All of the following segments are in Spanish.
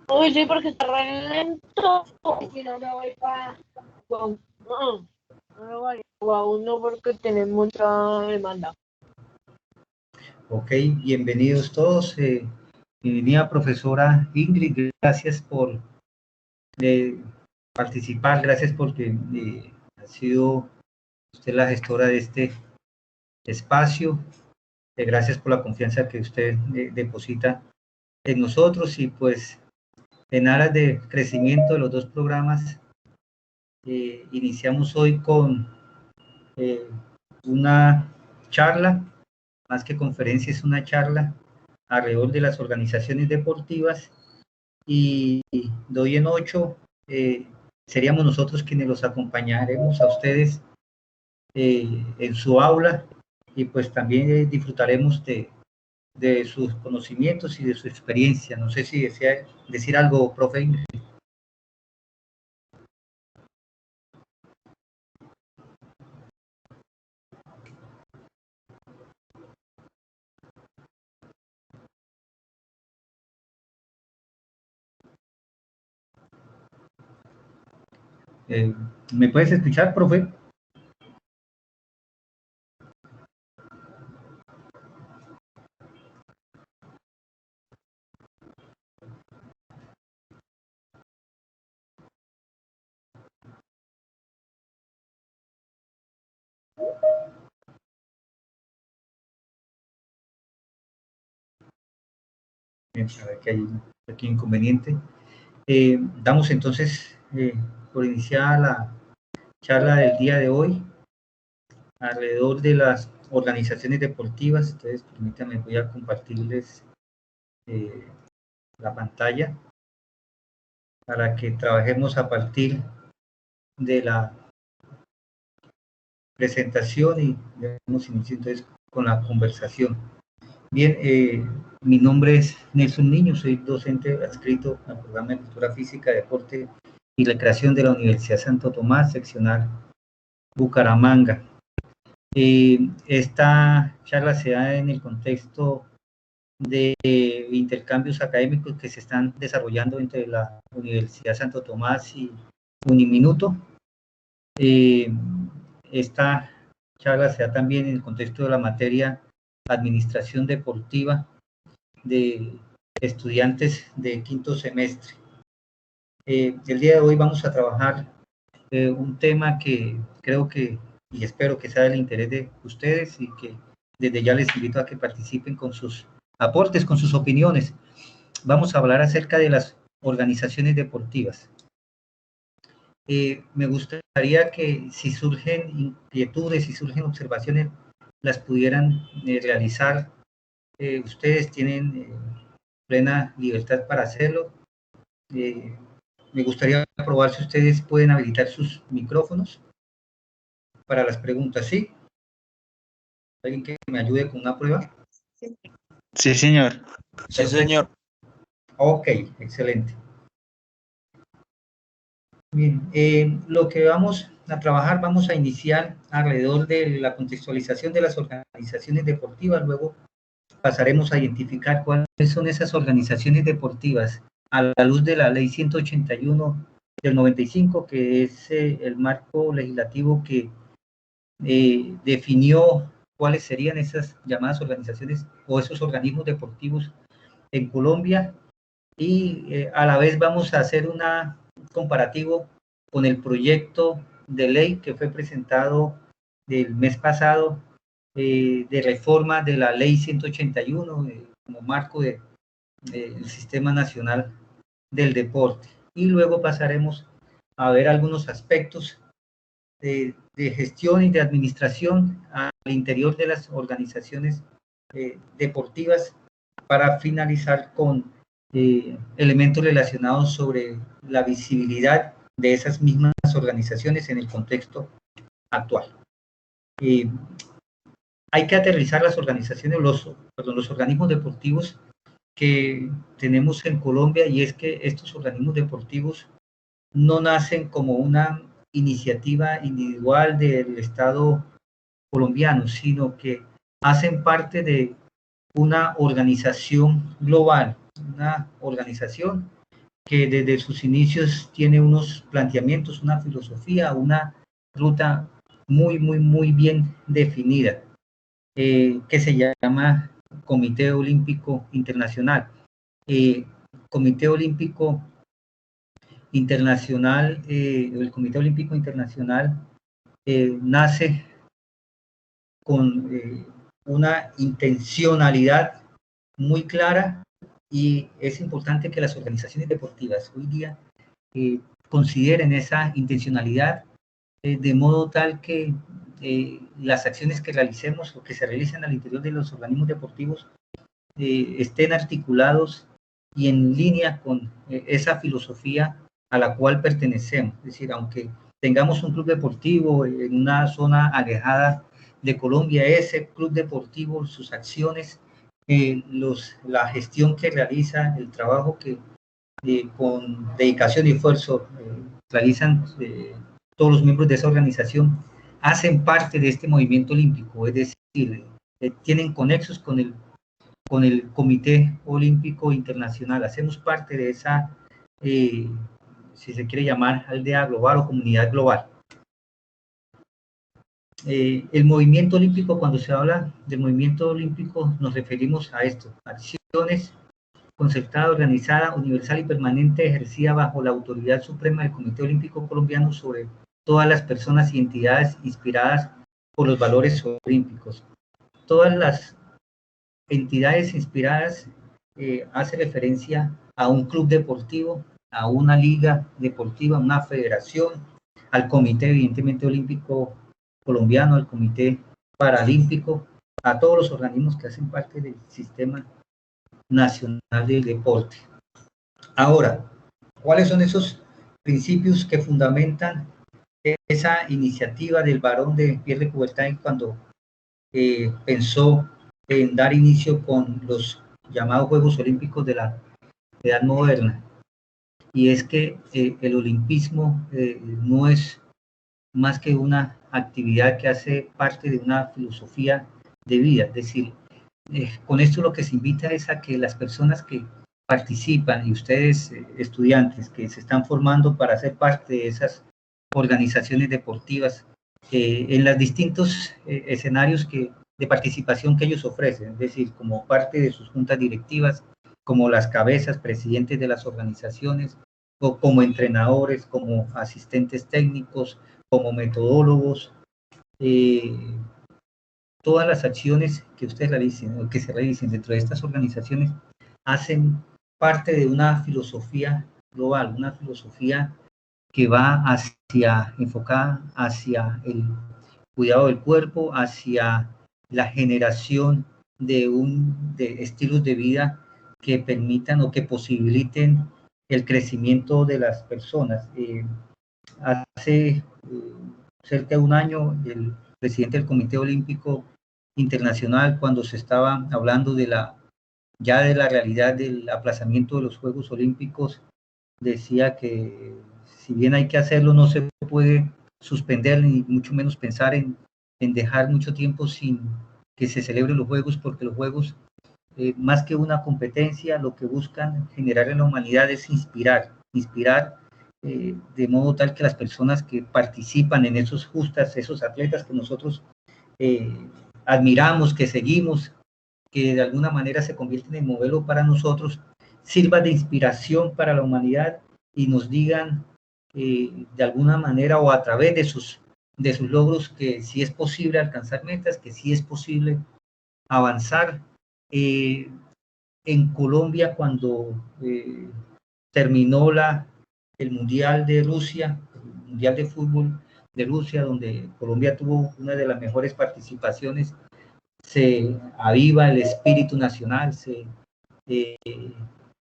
Uy, sí, porque está re lento. Si no me voy para... No, me voy a uno porque tiene mucha demanda. Ok, bienvenidos todos. Bienvenida, profesora Ingrid. Gracias por participar. Gracias porque ha sido usted la gestora de este espacio. Gracias por la confianza que usted deposita en nosotros y pues en aras de crecimiento de los dos programas, iniciamos hoy con una charla, más que conferencia, es una charla alrededor de las organizaciones deportivas y de hoy en 8 seríamos nosotros quienes los acompañaremos a ustedes en su aula y pues también disfrutaremos de sus conocimientos y de su experiencia. No sé si desea decir algo, profe Ingrid. ¿Me puedes escuchar, profe? A ver que hay un pequeño inconveniente. Damos entonces por iniciada la charla del día de hoy alrededor de las organizaciones deportivas. Entonces, permítanme, voy a compartirles la pantalla para que trabajemos a partir de la presentación y demos inicio entonces con la conversación. Bien, mi nombre es Nelson Niño, soy docente adscrito al programa de Cultura Física, Deporte y Recreación de la Universidad Santo Tomás, seccional Bucaramanga. Esta charla se da en el contexto de intercambios académicos que se están desarrollando entre la Universidad Santo Tomás y Uniminuto. Esta charla se da también en el contexto de la materia Administración Deportiva de estudiantes de quinto semestre. El día de hoy vamos a trabajar un tema que creo que y espero que sea del interés de ustedes y que desde ya les invito a que participen con sus aportes, con sus opiniones. Vamos a hablar acerca de las organizaciones deportivas. Me gustaría que si surgen inquietudes, si surgen observaciones, las pudieran realizar. Ustedes tienen plena libertad para hacerlo. Me gustaría probar si ustedes pueden habilitar sus micrófonos para las preguntas, ¿sí? ¿Alguien que me ayude con una prueba? Sí, señor. Sí, señor. Ok, excelente. Bien, lo que vamos a trabajar, vamos a iniciar alrededor de la contextualización de las organizaciones deportivas, luego pasaremos a identificar cuáles son esas organizaciones deportivas a la luz de la ley 181 del 95, que es el marco legislativo que definió cuáles serían esas llamadas organizaciones o esos organismos deportivos en Colombia, y a la vez vamos a hacer un comparativo con el proyecto de ley que fue presentado el mes pasado de reforma de la ley 181 como marco del Sistema Nacional del Deporte. Y luego pasaremos a ver algunos aspectos de gestión y de administración al interior de las organizaciones deportivas, para finalizar con elementos relacionados sobre la visibilidad de esas mismas organizaciones en el contexto actual. Hay que aterrizar las organizaciones, los organismos deportivos que tenemos en Colombia, y es que estos organismos deportivos no nacen como una iniciativa individual del Estado colombiano, sino que hacen parte de una organización global, una organización que desde sus inicios tiene unos planteamientos, una filosofía, una ruta muy bien definida, que se llama Comité Olímpico Internacional. Comité Olímpico Internacional, el Comité Olímpico Internacional nace con una intencionalidad muy clara, y es importante que las organizaciones deportivas hoy día consideren esa intencionalidad, de modo tal que las acciones que realicemos o que se realicen al interior de los organismos deportivos estén articulados y en línea con esa filosofía a la cual pertenecemos. Es decir, aunque tengamos un club deportivo en una zona alejada de Colombia, ese club deportivo, sus acciones, la gestión que realiza, el trabajo que con dedicación y esfuerzo realizan todos los miembros de esa organización, hacen parte de este movimiento olímpico, es decir, tienen conexos con el Comité Olímpico Internacional, hacemos parte de esa, si se quiere llamar, aldea global o comunidad global. El movimiento olímpico, cuando se habla del movimiento olímpico, nos referimos a esto: acciones concertada, organizada, universal y permanente, ejercida bajo la autoridad suprema del Comité Olímpico Colombiano sobre todas las personas y entidades inspiradas por los valores olímpicos. Todas las entidades inspiradas hace referencia a un club deportivo, a una liga deportiva, a una federación, al Comité evidentemente olímpico colombiano, al Comité Paralímpico, a todos los organismos que hacen parte del sistema nacional del deporte. Ahora, ¿cuáles son esos principios que fundamentan esa iniciativa del Barón de Pierre de Coubertin cuando pensó en dar inicio con los llamados Juegos Olímpicos de la Edad Moderna? Y es que el olimpismo no es más que una actividad que hace parte de una filosofía de vida. Es decir, con esto lo que se invita es a que las personas que participan, y ustedes estudiantes que se están formando para ser parte de esas organizaciones deportivas, en los distintos escenarios de participación que ellos ofrecen, es decir, como parte de sus juntas directivas, como las cabezas, presidentes de las organizaciones, o como entrenadores, como asistentes técnicos, como metodólogos, todas las acciones que ustedes realicen o que se realicen dentro de estas organizaciones hacen parte de una filosofía global, una filosofía que va enfocada hacia el cuidado del cuerpo, hacia la generación de estilos de vida que permitan o que posibiliten el crecimiento de las personas. Hace cerca de un año, el presidente del Comité Olímpico Internacional, cuando se estaba hablando de la realidad del aplazamiento de los Juegos Olímpicos, decía que si bien hay que hacerlo, no se puede suspender ni mucho menos pensar en dejar mucho tiempo sin que se celebren los Juegos, porque los Juegos, más que una competencia, lo que buscan generar en la humanidad es inspirar de modo tal que las personas que participan en esos atletas que nosotros admiramos, que seguimos, que de alguna manera se convierten en modelo para nosotros, sirvan de inspiración para la humanidad y nos digan de alguna manera o a través de sus logros que sí es posible alcanzar metas, que sí es posible avanzar. En Colombia, cuando terminó el Mundial de Rusia, el Mundial de Fútbol de Rusia, donde Colombia tuvo una de las mejores participaciones, se aviva el espíritu nacional, se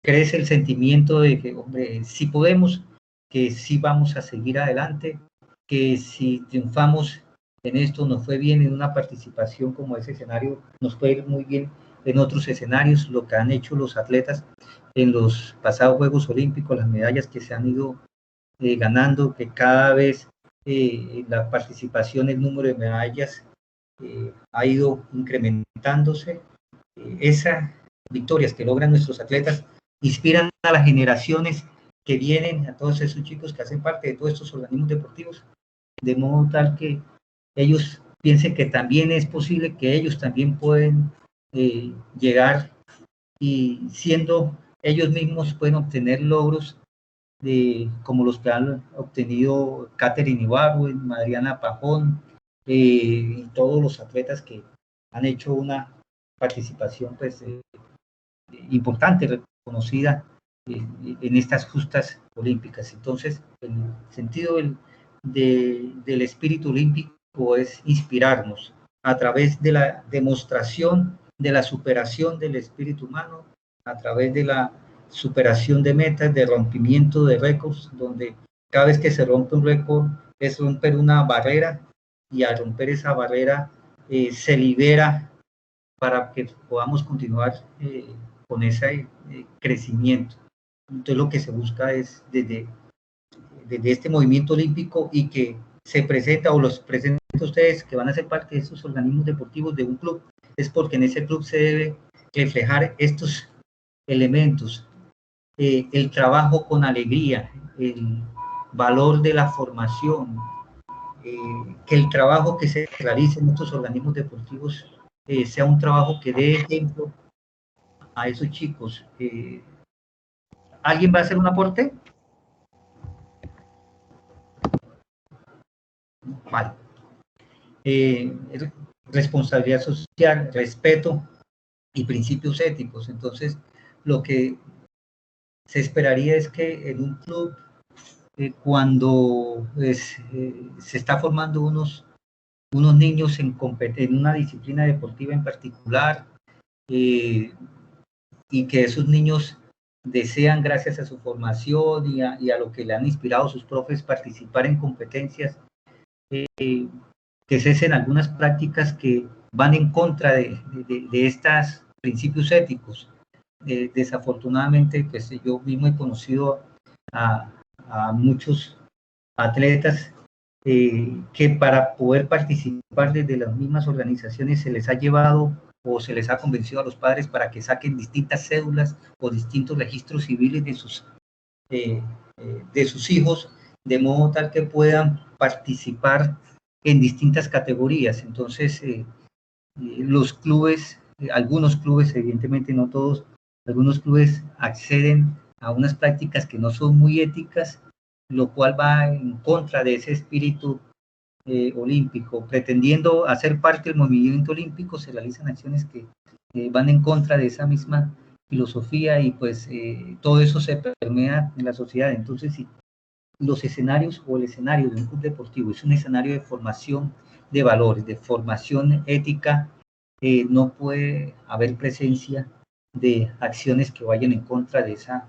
crece el sentimiento de que, hombre, sí podemos, que sí vamos a seguir adelante, que si triunfamos en esto, nos fue bien en una participación como ese escenario, nos puede ir muy bien en otros escenarios, lo que han hecho los atletas en los pasados Juegos Olímpicos, las medallas que se han ido ganando, que cada vez la participación, el número de medallas ha ido incrementándose. Esas victorias que logran nuestros atletas inspiran a las generaciones que vienen, a todos esos chicos que hacen parte de todos estos organismos deportivos, de modo tal que ellos piensen que también es posible, que ellos también pueden llegar, y siendo ellos mismos pueden obtener logros como los que han obtenido Catherine Ibargüen, Mariana Pajón, y todos los atletas que han hecho una participación pues, importante, reconocida en estas justas olímpicas. Entonces, el sentido del espíritu olímpico es inspirarnos a través de la demostración de la superación del espíritu humano, a través de la superación de metas, de rompimiento de récords, donde cada vez que se rompe un récord es romper una barrera, y al romper esa barrera se libera para que podamos continuar con ese crecimiento. Entonces lo que se busca es desde este movimiento olímpico, y que se presenta o los presenta a ustedes que van a ser parte de estos organismos deportivos de un club, es porque en ese club se debe reflejar estos elementos, el trabajo con alegría, el valor de la formación, que el trabajo que se realice en estos organismos deportivos sea un trabajo que dé ejemplo a esos chicos. ¿Alguien va a hacer un aporte? Vale. Responsabilidad social, respeto y principios éticos. Entonces, lo que se esperaría es que en un club, cuando se está formando unos niños en una disciplina deportiva en particular, y que esos niños desean, gracias a su formación y a lo que le han inspirado sus profes, participar en competencias, que cesen algunas prácticas que van en contra de estos principios éticos. Desafortunadamente, pues yo mismo he conocido a muchos atletas que para poder participar desde las mismas organizaciones se les ha llevado o se les ha convencido a los padres para que saquen distintas cédulas o distintos registros civiles de sus hijos, de modo tal que puedan participar en distintas categorías. Entonces, los clubes, algunos clubes, evidentemente no todos, algunos clubes acceden a unas prácticas que no son muy éticas, lo cual va en contra de ese espíritu olímpico. Pretendiendo hacer parte del movimiento olímpico, se realizan acciones que van en contra de esa misma filosofía, y pues todo eso se permea en la sociedad. Entonces, si los escenarios o el escenario de un club deportivo es un escenario de formación de valores, de formación ética, no puede haber presencia de acciones que vayan en contra de esa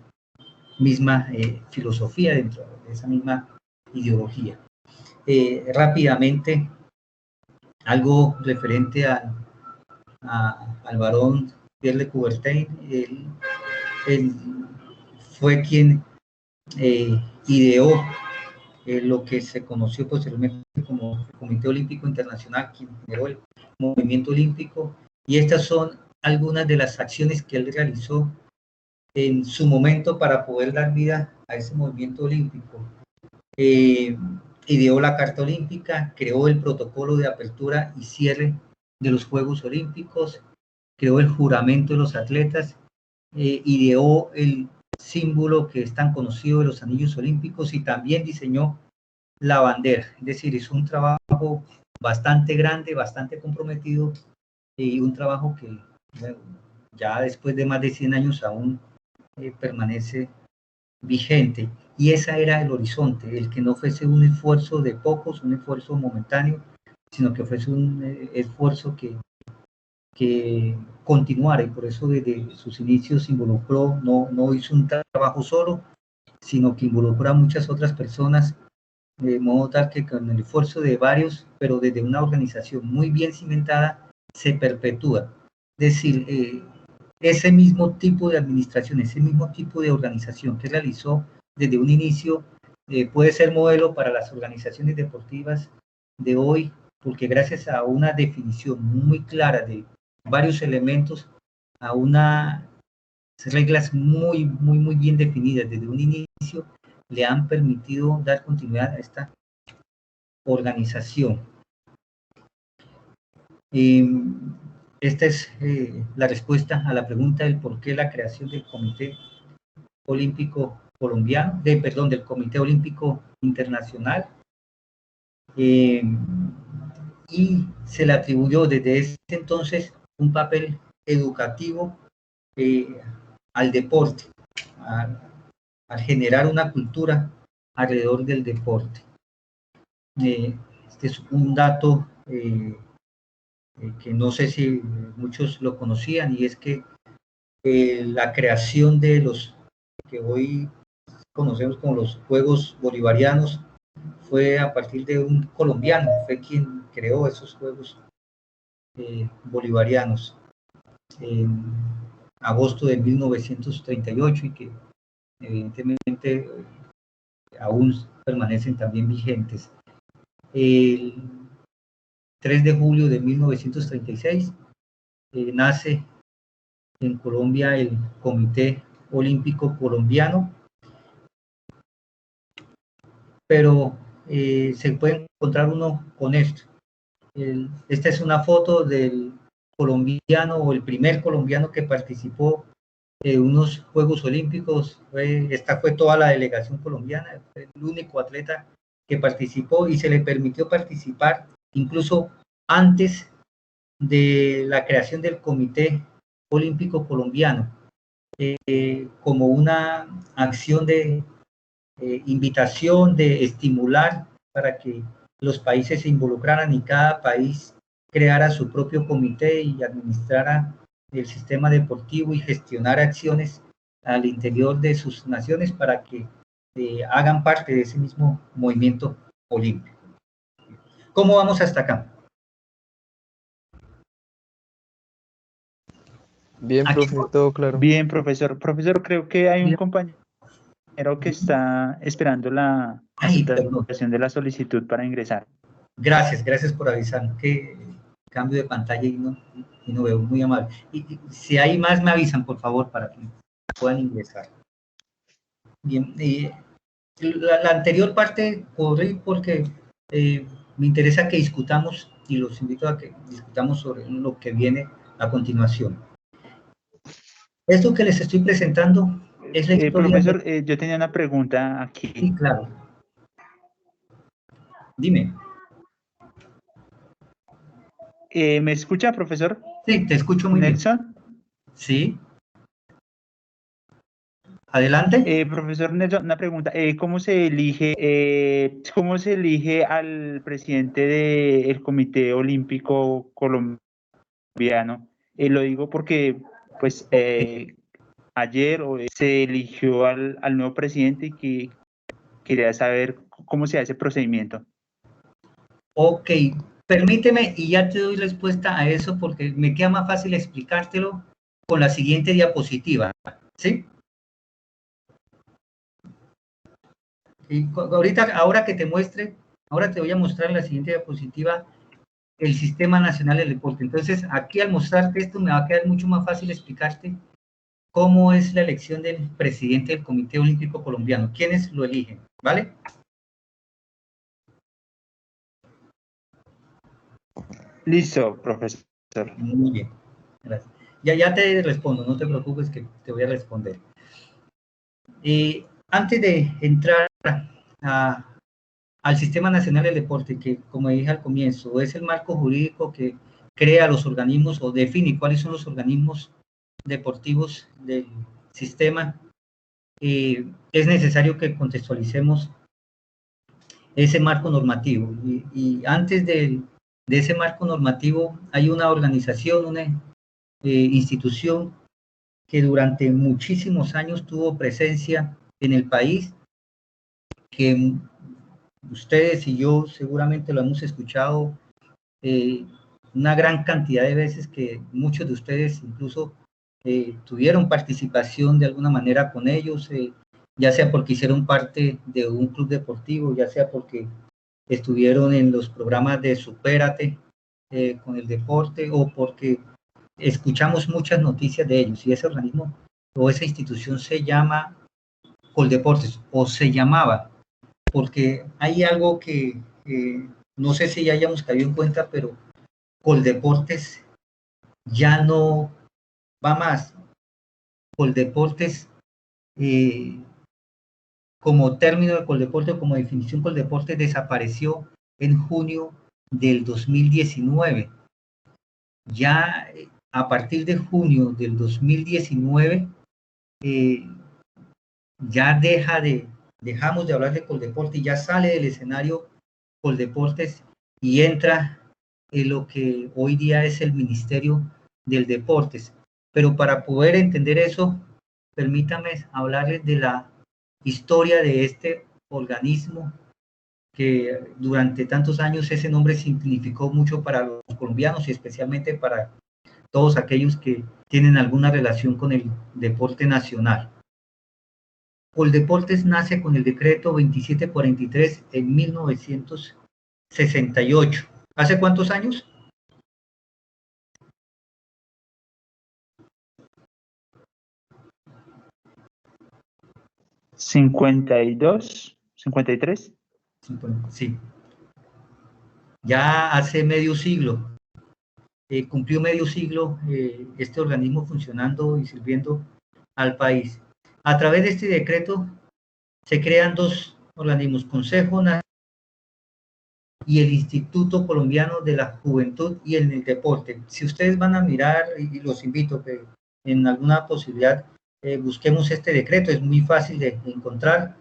misma filosofía, dentro de esa misma ideología. Rápidamente, algo referente al varón Pierre de Coubertin. Él fue quien ideó lo que se conoció posteriormente como el Comité Olímpico Internacional, quien generó el movimiento olímpico, y estas son algunas de las acciones que él realizó en su momento para poder dar vida a ese movimiento olímpico. Ideó la Carta Olímpica, creó el protocolo de apertura y cierre de los Juegos Olímpicos, creó el juramento de los atletas, ideó el símbolo que es tan conocido de los anillos olímpicos, y también diseñó la bandera. Es decir, es un trabajo bastante grande, bastante comprometido, y un trabajo que ya después de más de 100 años aún permanece vigente. Y ese era el horizonte, el que no fuese un esfuerzo de pocos, un esfuerzo momentáneo, sino que fuese un esfuerzo que continuara, y por eso desde sus inicios se involucró, no hizo un trabajo solo, sino que involucró a muchas otras personas, de modo tal que con el esfuerzo de varios, pero desde una organización muy bien cimentada, se perpetúa. Es decir, ese mismo tipo de administración, ese mismo tipo de organización que realizó desde un inicio, puede ser modelo para las organizaciones deportivas de hoy, porque gracias a una definición muy clara de varios elementos, a unas reglas muy bien definidas desde un inicio, le han permitido dar continuidad a esta organización. Esta es la respuesta a la pregunta del por qué la creación del Comité Olímpico Colombiano, del Comité Olímpico Internacional, y se le atribuyó desde ese entonces un papel educativo al deporte, a generar una cultura alrededor del deporte. Este es un dato que no sé si muchos lo conocían, y es que la creación de los que hoy conocemos como los Juegos Bolivarianos fue a partir de un colombiano, fue quien creó esos Juegos Bolivarianos en agosto de 1938, y que evidentemente aún permanecen también vigentes. El 3 de julio de 1936 nace en Colombia el Comité Olímpico Colombiano, pero se puede encontrar uno con esto. Esta es una foto del colombiano, o el primer colombiano que participó en unos Juegos Olímpicos. Esta fue toda la delegación colombiana, fue el único atleta que participó, y se le permitió participar incluso antes de la creación del Comité Olímpico Colombiano, como una acción de invitación, de estimular para que los países se involucraran y cada país creara su propio comité y administrara el sistema deportivo y gestionara acciones al interior de sus naciones para que hagan parte de ese mismo movimiento olímpico. ¿Cómo vamos hasta acá? Bien, profe, todo claro. Bien, profesor. Profesor, creo que hay un compañero que está esperando la aceptación de la solicitud para ingresar. Gracias por avisar. Que cambio de pantalla y no veo, muy amable. Y si hay más, me avisan, por favor, para que puedan ingresar. Bien, la anterior parte corrí porque me interesa que discutamos, y los invito a que discutamos sobre lo que viene a continuación. Esto que les estoy presentando es la historia. Profesor, yo tenía una pregunta aquí. Sí, claro. Dime. ¿Me escucha, profesor? Sí, te escucho muy bien. ¿Nelson? Sí. Adelante. Profesor Nelson, una pregunta. ¿Cómo se elige al presidente del Comité Olímpico Colombiano? Lo digo porque, pues, ayer se eligió al nuevo presidente, y que quería saber cómo se hace ese procedimiento. Ok, permíteme y ya te doy respuesta a eso, porque me queda más fácil explicártelo con la siguiente diapositiva, ¿sí? Y ahora que te muestre, ahora te voy a mostrar la siguiente diapositiva, el Sistema Nacional del Deporte. Entonces, aquí al mostrarte esto me va a quedar mucho más fácil explicarte cómo es la elección del presidente del Comité Olímpico Colombiano, quiénes lo eligen, ¿vale? Listo, profesor. Muy bien, gracias. Ya te respondo, no te preocupes que te voy a responder. Antes de entrar al Sistema Nacional del Deporte, que como dije al comienzo, es el marco jurídico que crea los organismos o define cuáles son los organismos deportivos del sistema, es necesario que contextualicemos ese marco normativo. Y antes de ese marco normativo hay una organización, una institución que durante muchísimos años tuvo presencia en el país, que ustedes y yo seguramente lo hemos escuchado una gran cantidad de veces, que muchos de ustedes incluso tuvieron participación de alguna manera con ellos, ya sea porque hicieron parte de un club deportivo, ya sea porque estuvieron en los programas de Supérate con el deporte, o porque escuchamos muchas noticias de ellos, y ese organismo o esa institución se llama Coldeportes, o se llamaba, porque hay algo que no sé si ya hayamos caído en cuenta, pero Coldeportes ya no va más. Coldeportes, como término de Coldeporte, como definición, Coldeporte desapareció en junio del 2019. Ya a partir de junio del 2019, ya dejamos de hablar de Coldeporte y ya sale del escenario Coldeportes y entra en lo que hoy día es el Ministerio del Deportes. Pero para poder entender eso, permítame hablarles de la historia de este organismo, que durante tantos años ese nombre significó mucho para los colombianos y especialmente para todos aquellos que tienen alguna relación con el deporte nacional. Coldeportes nace con el decreto 2743 en 1968. ¿Hace cuántos años? ¿52? ¿53? Sí. Ya hace medio siglo. Cumplió medio siglo este organismo funcionando y sirviendo al país. A través de este decreto se crean dos organismos, Consejo Nacional y el Instituto Colombiano de la Juventud y el Deporte. Si ustedes van a mirar, y los invito que en alguna posibilidad busquemos este decreto, es muy fácil de encontrar,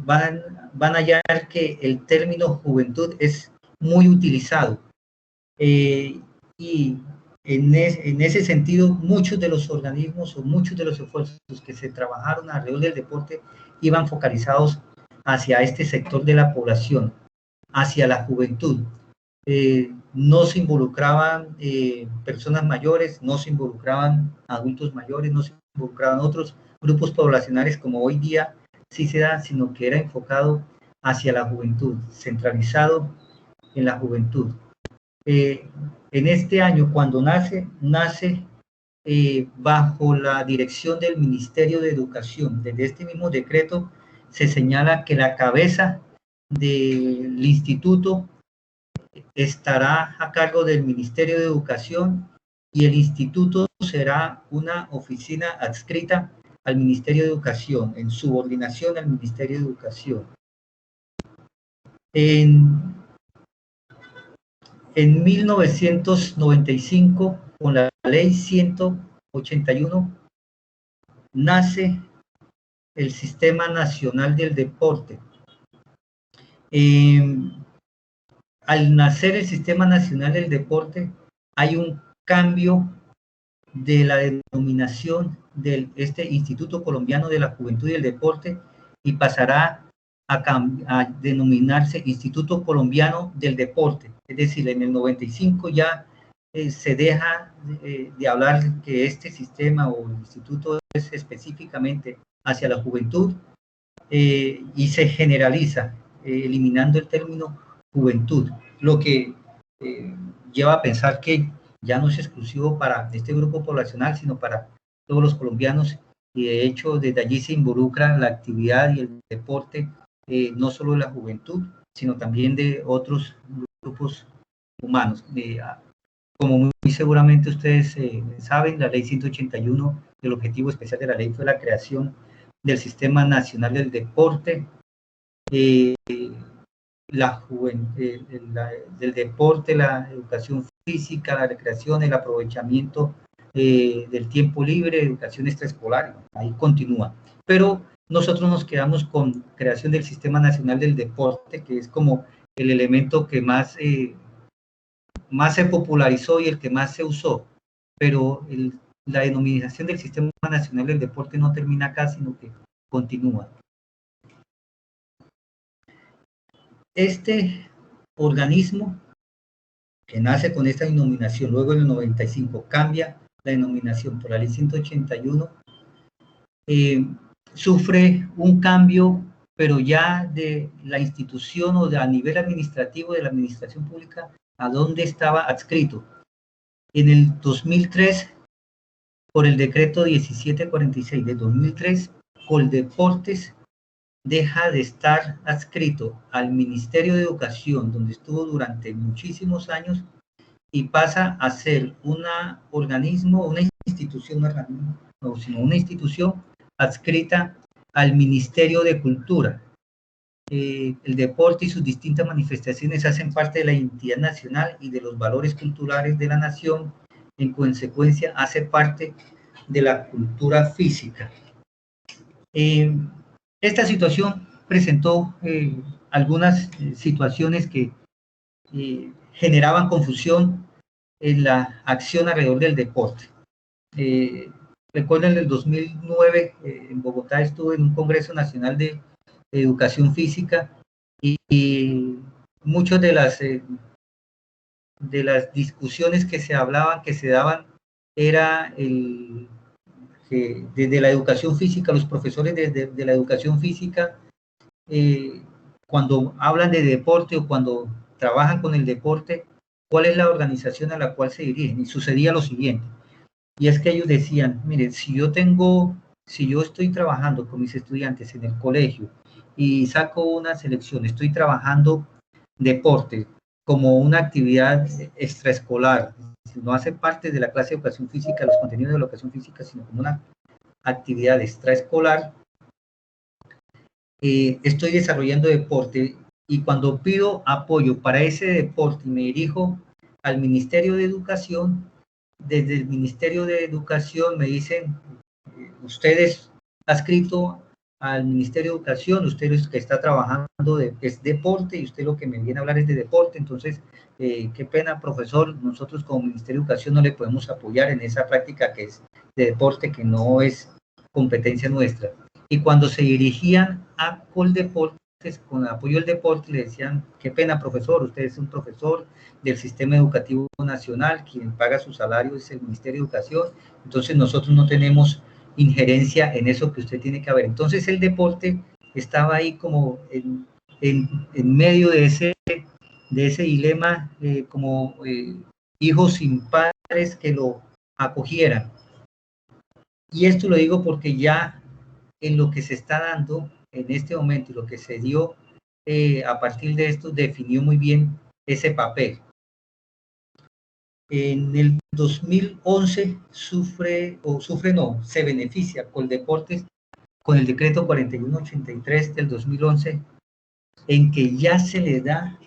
van a hallar que el término juventud es muy utilizado. Y en ese sentido, muchos de los organismos o muchos de los esfuerzos que se trabajaron alrededor del deporte iban focalizados hacia este sector de la población, hacia la juventud. No se involucraban personas mayores, no se involucraban adultos mayores, no se involucraban otros grupos poblacionales como hoy día sí se da, sino que era enfocado hacia la juventud, centralizado en la juventud. En este año, cuando nace bajo la dirección del Ministerio de Educación. Desde este mismo decreto se señala que la cabeza del instituto estará a cargo del Ministerio de Educación y el instituto será una oficina adscrita al Ministerio de Educación, en subordinación al Ministerio de Educación. En 1995, con la ley 181, nace el Sistema Nacional del Deporte. Al nacer el Sistema Nacional del Deporte, hay un cambio de la denominación de este Instituto Colombiano de la Juventud y el Deporte y pasará a denominarse Instituto Colombiano del Deporte. Es decir, en el 95 ya se deja de hablar que este sistema o el instituto es específicamente hacia la juventud y se generaliza, eliminando el término juventud, lo que lleva a pensar que ya no es exclusivo para este grupo poblacional, sino para todos los colombianos, y de hecho desde allí se involucra la actividad y el deporte, no solo de la juventud, sino también de otros grupos humanos. Como muy seguramente ustedes saben, la ley 181, el objetivo especial de la ley fue la creación del Sistema Nacional del Deporte, del deporte, la educación física, la recreación, el aprovechamiento del tiempo libre, educación extraescolar, ahí continúa. Pero nosotros nos quedamos con creación del Sistema Nacional del Deporte, que es como el elemento que más se popularizó y el que más se usó, pero la denominación del Sistema Nacional del Deporte no termina acá, sino que continúa. Este organismo que nace con esta denominación, luego en el 95 cambia la denominación por la ley 181, sufre un cambio pero ya de la institución o a nivel administrativo de la administración pública, a dónde estaba adscrito. En el 2003, por el decreto 1746 de 2003, Coldeportes deja de estar adscrito al Ministerio de Educación, donde estuvo durante muchísimos años, y pasa a ser un organismo, una institución, no, sino una institución adscrita al Ministerio de Cultura. El deporte y sus distintas manifestaciones hacen parte de la identidad nacional y de los valores culturales de la nación. En consecuencia, hace parte de la cultura física. Esta situación presentó algunas situaciones que generaban confusión en la acción alrededor del deporte. Recuerden, en el 2009 en Bogotá estuve en un Congreso Nacional de Educación Física y muchas de las discusiones que se daban, era que desde la educación física, los profesores de la educación física, cuando hablan de deporte o cuando trabajan con el deporte, ¿cuál es la organización a la cual se dirigen? Y sucedía lo siguiente, y es que ellos decían, miren, si yo estoy trabajando con mis estudiantes en el colegio y saco una selección, estoy trabajando deporte como una actividad extraescolar, no hace parte de la clase de educación física, los contenidos de la educación física, sino como una actividad extraescolar, estoy desarrollando deporte, y cuando pido apoyo para ese deporte y me dirijo al Ministerio de Educación, desde el Ministerio de Educación me dicen, usted es adscrito al Ministerio de Educación, usted es que está trabajando es deporte, y usted lo que me viene a hablar es de deporte, entonces qué pena, profesor, nosotros como Ministerio de Educación no le podemos apoyar en esa práctica que es de deporte, que no es competencia nuestra. Y cuando se dirigían a Coldeportes, con el apoyo del deporte, le decían, qué pena, profesor, usted es un profesor del Sistema Educativo Nacional, quien paga su salario es el Ministerio de Educación, entonces nosotros no tenemos injerencia en eso que usted tiene que ver. Entonces el deporte estaba ahí como en medio de ese dilema, como hijos sin padres que lo acogieran. Y esto lo digo porque ya en lo que se está dando en este momento y lo que se dio a partir de esto definió muy bien ese papel. En el 2011 se beneficia Coldeportes con el decreto 4183 del 2011, en que ya se le da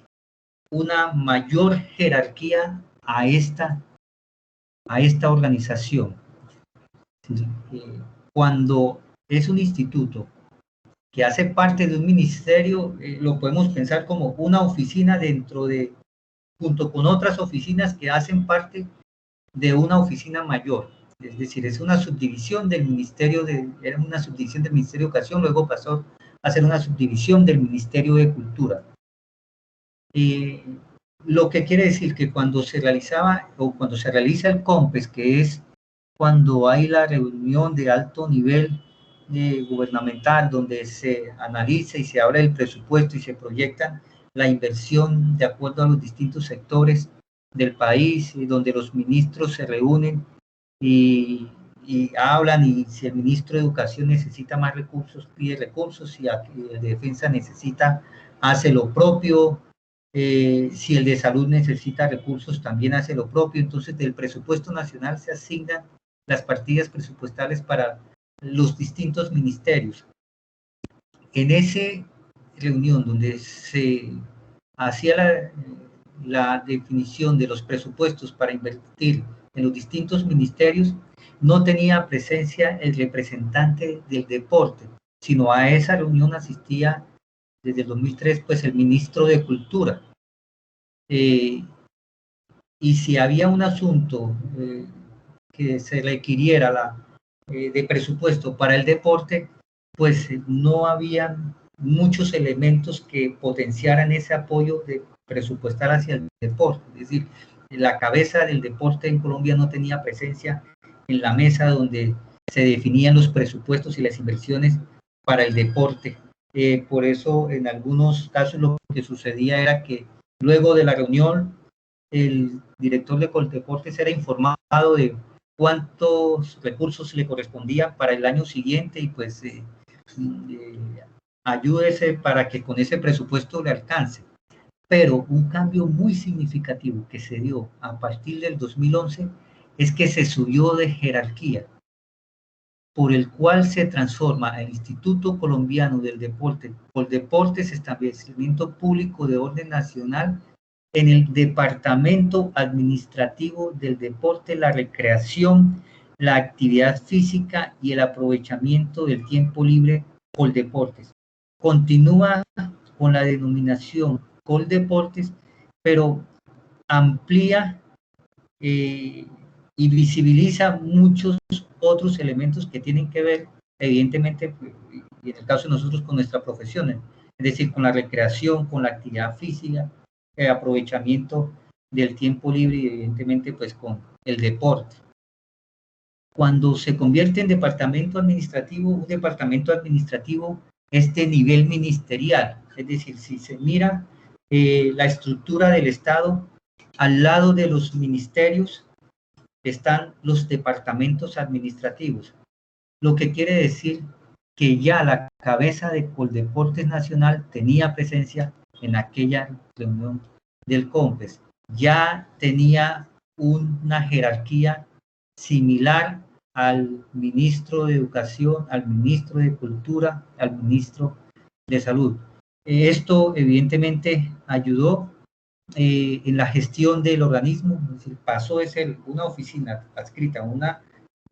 una mayor jerarquía a esta organización. Cuando es un instituto que hace parte de un ministerio, lo podemos pensar como una oficina junto con otras oficinas que hacen parte de una oficina mayor. Es decir, es una subdivisión del era una subdivisión del Ministerio de Educación, luego pasó a ser una subdivisión del Ministerio de Cultura. Lo que quiere decir que cuando se realiza el COMPES, que es cuando hay la reunión de alto nivel gubernamental, donde se analiza y se habla del presupuesto y se proyecta la inversión de acuerdo a los distintos sectores del país, donde los ministros se reúnen y hablan, y si el ministro de Educación necesita más recursos, pide recursos, si el de Defensa necesita, hace lo propio, si el de Salud necesita recursos, también hace lo propio. Entonces del presupuesto nacional se asignan las partidas presupuestales para los distintos ministerios. En esa reunión donde se hacía la definición de los presupuestos para invertir en los distintos ministerios, no tenía presencia el representante del deporte, sino a esa reunión asistía desde el 2003 pues el ministro de Cultura. Y si había un asunto que se requiriera de presupuesto para el deporte, pues no había muchos elementos que potenciaran ese apoyo presupuestal hacia el deporte. Es decir, la cabeza del deporte en Colombia no tenía presencia en la mesa donde se definían los presupuestos y las inversiones para el deporte Por eso, en algunos casos lo que sucedía era que luego de la reunión, el director de Coldeportes era informado de cuántos recursos le correspondían para el año siguiente y pues ayúdese para que con ese presupuesto le alcance. Pero un cambio muy significativo que se dio a partir del 2011 es que se subió de jerarquía, por el cual se transforma el Instituto Colombiano del Deporte, Coldeportes, establecimiento público de orden nacional, en el Departamento Administrativo del Deporte, la Recreación, la Actividad Física y el Aprovechamiento del Tiempo Libre, Coldeportes. Continúa con la denominación Coldeportes, pero amplía y visibiliza muchos otros elementos que tienen que ver, evidentemente, y en el caso de nosotros, con nuestra profesión, es decir, con la recreación, con la actividad física, el aprovechamiento del tiempo libre y evidentemente pues con el deporte. Cuando se convierte en departamento administrativo, un departamento administrativo es de nivel ministerial, es decir, si se mira la estructura del Estado, al lado de los ministerios están los departamentos administrativos, lo que quiere decir que ya la cabeza de Coldeportes Nacional tenía presencia en aquella reunión del COMPES, ya tenía una jerarquía similar al ministro de Educación, al ministro de Cultura, al ministro de Salud. Esto evidentemente ayudó en la gestión del organismo, es decir, pasó de ser una oficina adscrita a una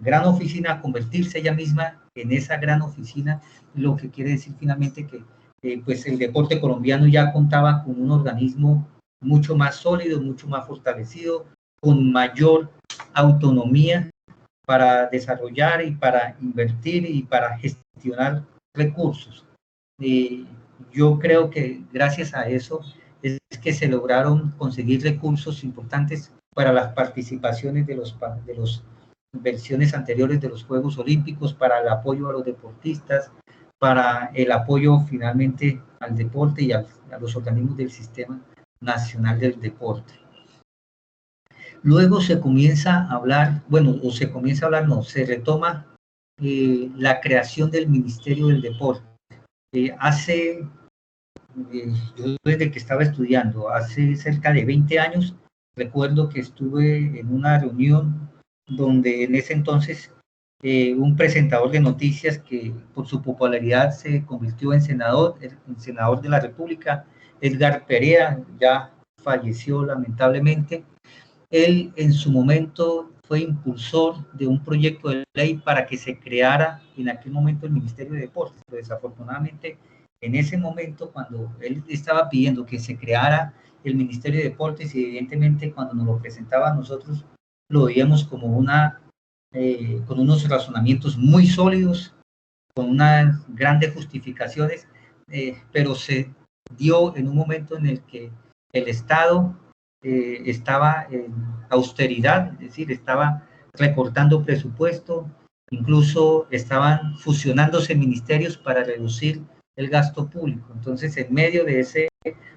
gran oficina a convertirse ella misma en esa gran oficina, lo que quiere decir finalmente que pues el deporte colombiano ya contaba con un organismo mucho más sólido, mucho más fortalecido, con mayor autonomía para desarrollar y para invertir y para gestionar recursos. Yo creo que gracias a eso es que se lograron conseguir recursos importantes para las participaciones de los versiones anteriores de los Juegos Olímpicos, para el apoyo a los deportistas, para el apoyo finalmente al deporte y a los organismos del Sistema Nacional del Deporte. Luego se comienza a hablar, se retoma la creación del Ministerio del Deporte. Yo desde que estaba estudiando, hace cerca de 20 años, recuerdo que estuve en una reunión donde en ese entonces un presentador de noticias que por su popularidad se convirtió en senador de la República, Edgar Perea, ya falleció lamentablemente. Él en su momento fue impulsor de un proyecto de ley para que se creara en aquel momento el Ministerio de Deportes, pero desafortunadamente en ese momento cuando él estaba pidiendo que se creara el Ministerio de Deportes y evidentemente cuando nos lo presentaba a nosotros lo veíamos como con unos razonamientos muy sólidos, con unas grandes justificaciones, pero se dio en un momento en el que el Estado estaba en austeridad, es decir, estaba recortando presupuesto, incluso estaban fusionándose ministerios para reducir el gasto público. Entonces, en medio de ese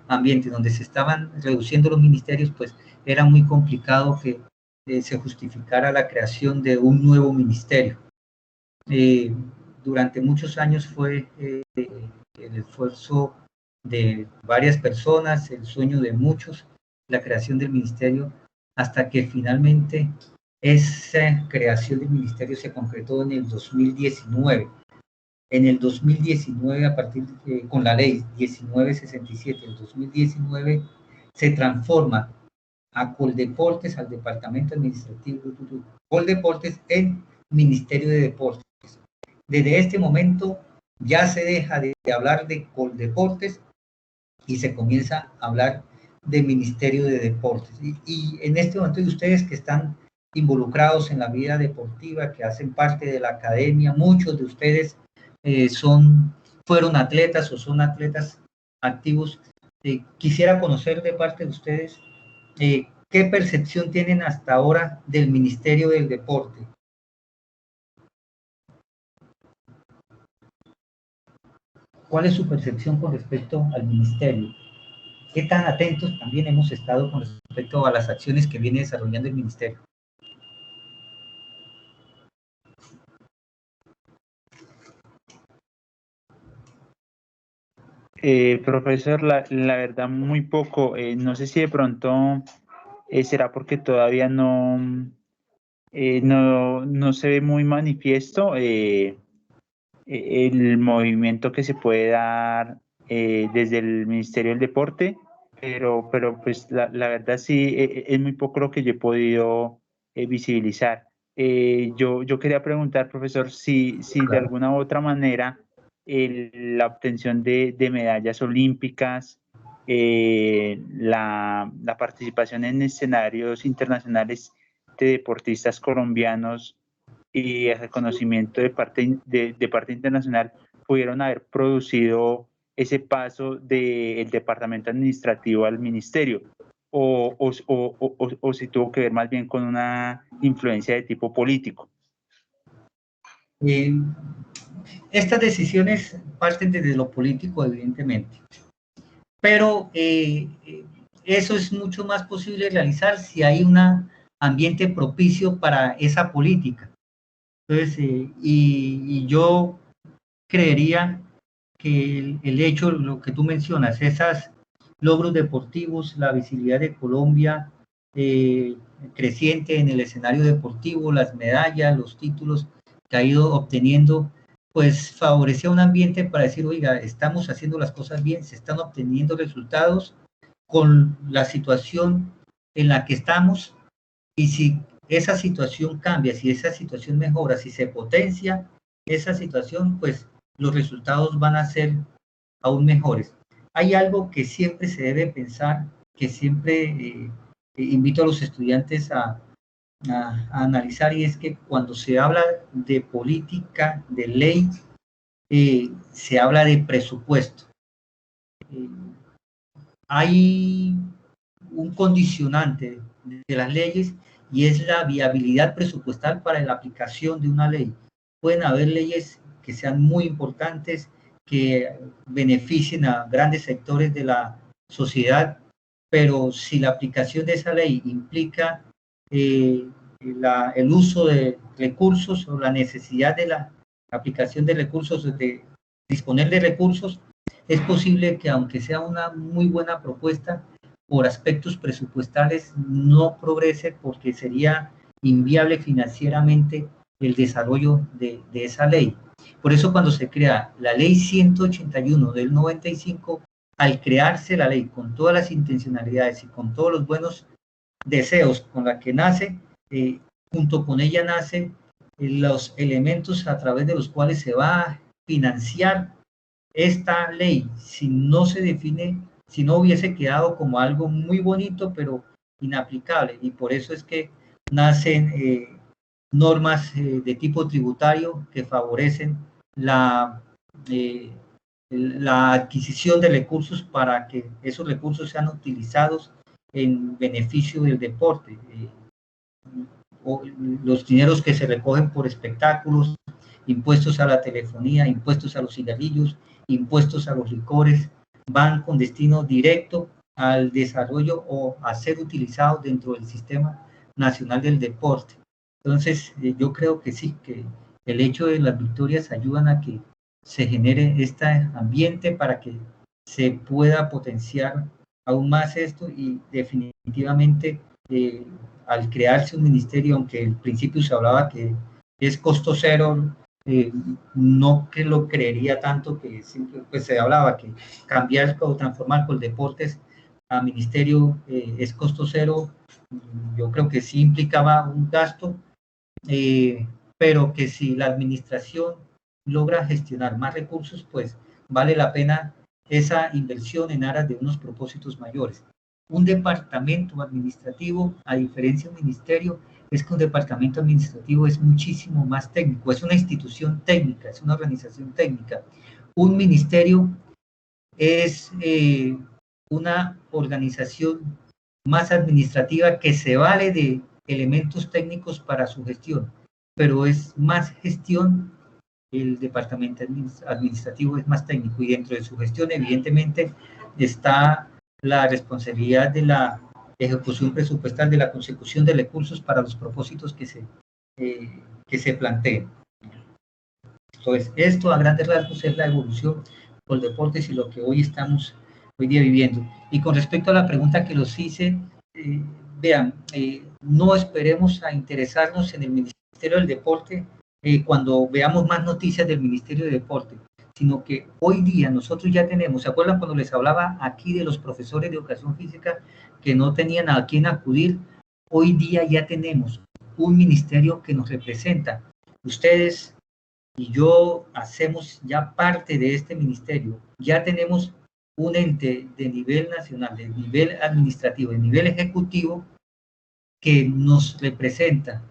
ambiente donde se estaban reduciendo los ministerios, pues era muy complicado que se justificara la creación de un nuevo ministerio. Durante muchos años fue el esfuerzo de varias personas, el sueño de muchos, la creación del ministerio, hasta que finalmente esa creación del ministerio se concretó en el 2019. En el 2019, a partir con la ley 1967 del 2019, se transforma a Coldeportes, al Departamento Administrativo Coldeportes, en Ministerio de Deportes. Desde este momento ya se deja de hablar de Coldeportes y se comienza a hablar de Ministerio de Deportes. Y en este momento, ustedes que están involucrados en la vida deportiva, que hacen parte de la academia, muchos de ustedes fueron atletas o son atletas activos. Quisiera conocer de parte de ustedes qué percepción tienen hasta ahora del Ministerio del Deporte. ¿Cuál es su percepción con respecto al ministerio? ¿Qué tan atentos también hemos estado con respecto a las acciones que viene desarrollando el ministerio? Profesor, la verdad muy poco. No sé si de pronto será porque todavía no se ve muy manifiesto el movimiento que se puede dar desde el Ministerio del Deporte, pero pues la verdad sí es muy poco lo que yo he podido visibilizar. Yo quería preguntar, profesor, si de Claro. alguna u otra manera la obtención de medallas olímpicas, la participación en escenarios internacionales de deportistas colombianos y el reconocimiento de parte internacional pudieron haber producido ese paso del departamento administrativo al ministerio, o si tuvo que ver más bien con una influencia de tipo político. Estas decisiones parten desde lo político, evidentemente, pero eso es mucho más posible realizar si hay un ambiente propicio para esa política. Entonces, y yo creería que el hecho, lo que tú mencionas, esos logros deportivos, la visibilidad de Colombia creciente en el escenario deportivo, las medallas, los títulos que ha ido obteniendo, pues favorecía un ambiente para decir, oiga, estamos haciendo las cosas bien, se están obteniendo resultados con la situación en la que estamos, y si esa situación cambia, si esa situación mejora, si se potencia esa situación, pues los resultados van a ser aún mejores. Hay algo que siempre se debe pensar, que siempre invito a los estudiantes a analizar, y es que cuando se habla de política, de ley, se habla de presupuesto. Hay un condicionante de las leyes, y es la viabilidad presupuestal para la aplicación de una ley. Pueden haber leyes que sean muy importantes, que beneficien a grandes sectores de la sociedad, pero si la aplicación de esa ley implica el uso de recursos, o la necesidad de la aplicación de recursos, de disponer de recursos, es posible que, aunque sea una muy buena propuesta, por aspectos presupuestales no progrese, porque sería inviable financieramente el desarrollo de esa ley. Por eso, cuando se crea la ley 181 del 95, al crearse la ley con todas las intencionalidades y con todos los buenos deseos con la que nace, junto con ella nacen los elementos a través de los cuales se va a financiar esta ley. Si no se define, si no hubiese quedado como algo muy bonito, pero inaplicable. Y por eso es que nacen normas de tipo tributario que favorecen eh, la adquisición de recursos, para que esos recursos sean utilizados en beneficio del deporte. O los dineros que se recogen por espectáculos, impuestos a la telefonía, impuestos a los cigarrillos, impuestos a los licores, van con destino directo al desarrollo o a ser utilizados dentro del sistema nacional del deporte. Entonces, yo creo que sí, que el hecho de las victorias ayudan a que se genere este ambiente para que se pueda potenciar aún más esto, y definitivamente al crearse un ministerio, aunque al principio se hablaba que es costo cero, no que lo creería tanto, que siempre pues, se hablaba que cambiar o transformar Coldeportes a ministerio es costo cero. Yo creo que sí implicaba un gasto, pero que si la administración logra gestionar más recursos, pues vale la pena esa inversión en aras de unos propósitos mayores. Un departamento administrativo, a diferencia de un ministerio, es que un departamento administrativo es muchísimo más técnico, es una institución técnica, es una organización técnica. Un ministerio es una organización más administrativa que se vale de elementos técnicos para su gestión, pero es más gestión el departamento administrativo es más técnico, y dentro de su gestión evidentemente está la responsabilidad de la ejecución presupuestal, de la consecución de recursos para los propósitos que se planteen. Entonces, esto a grandes rasgos es la evolución por deportes y lo que hoy estamos hoy día viviendo. Y con respecto a la pregunta que los hice, vean, no esperemos a interesarnos en el Ministerio del Deporte cuando veamos más noticias del Ministerio de Deporte, sino que hoy día nosotros ya tenemos, ¿se acuerdan cuando les hablaba aquí de los profesores de educación física que no tenían a quién acudir? Hoy día ya tenemos un ministerio que nos representa. Ustedes y yo hacemos ya parte de este ministerio. Ya tenemos un ente de nivel nacional, de nivel administrativo, de nivel ejecutivo, que nos representa.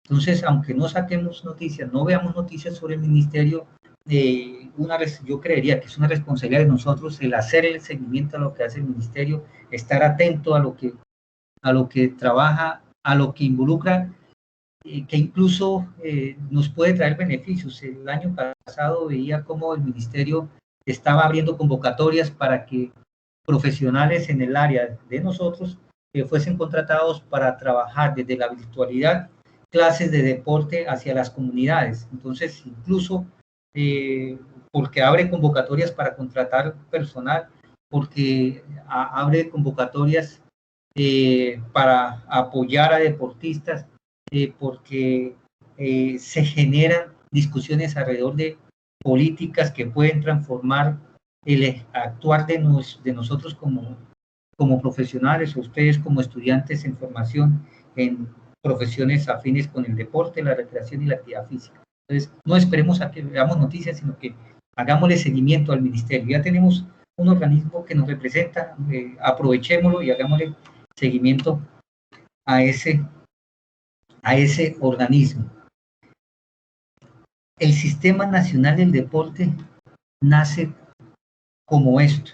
Entonces, aunque no saquemos noticias, no veamos noticias sobre el ministerio, yo creería que es una responsabilidad de nosotros el hacer el seguimiento a lo que hace el ministerio, estar atento a lo que trabaja, a lo que involucra, que incluso nos puede traer beneficios. El año pasado veía cómo el ministerio estaba abriendo convocatorias para que profesionales en el área de nosotros fuesen contratados para trabajar desde la virtualidad clases de deporte hacia las comunidades. Entonces, incluso porque abre convocatorias para contratar personal, porque abre convocatorias para apoyar a deportistas, porque se generan discusiones alrededor de políticas que pueden transformar el actuar de nosotros como profesionales, o ustedes como estudiantes en formación en profesiones afines con el deporte, la recreación y la actividad física. Entonces, no esperemos a que veamos noticias, sino que hagámosle seguimiento al ministerio. Ya tenemos un organismo que nos representa, aprovechémoslo y hagámosle seguimiento a ese organismo. El Sistema Nacional del Deporte nace como esto.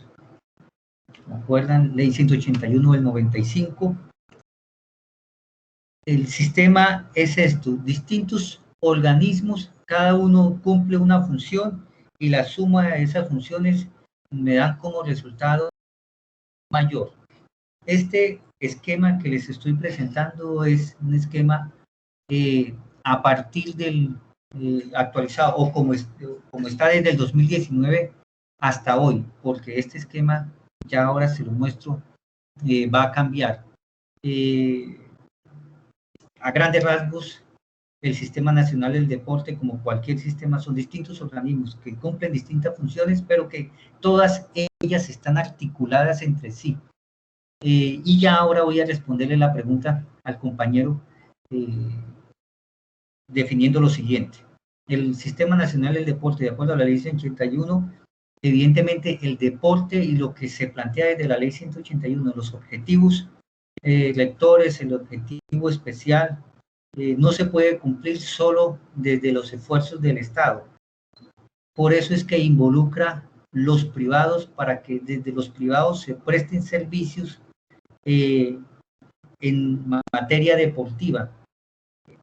¿Me acuerdan? Ley 181 del 95. El sistema es esto: distintos organismos, cada uno cumple una función y la suma de esas funciones me da como resultado mayor. Este esquema que les estoy presentando es un esquema a partir del actualizado, o como está desde el 2019 hasta hoy, porque este esquema, ya ahora se lo muestro, va a cambiar. A grandes rasgos, el Sistema Nacional del Deporte, como cualquier sistema, son distintos organismos que cumplen distintas funciones, pero que todas ellas están articuladas entre sí. Y ya ahora voy a responderle la pregunta al compañero definiendo lo siguiente. El Sistema Nacional del Deporte, de acuerdo a la Ley 181, evidentemente el deporte y lo que se plantea desde la Ley 181, los objetivos rectores, el objetivo especial, no se puede cumplir solo desde los esfuerzos del Estado. Por eso es que involucra los privados, para que desde los privados se presten servicios en materia deportiva.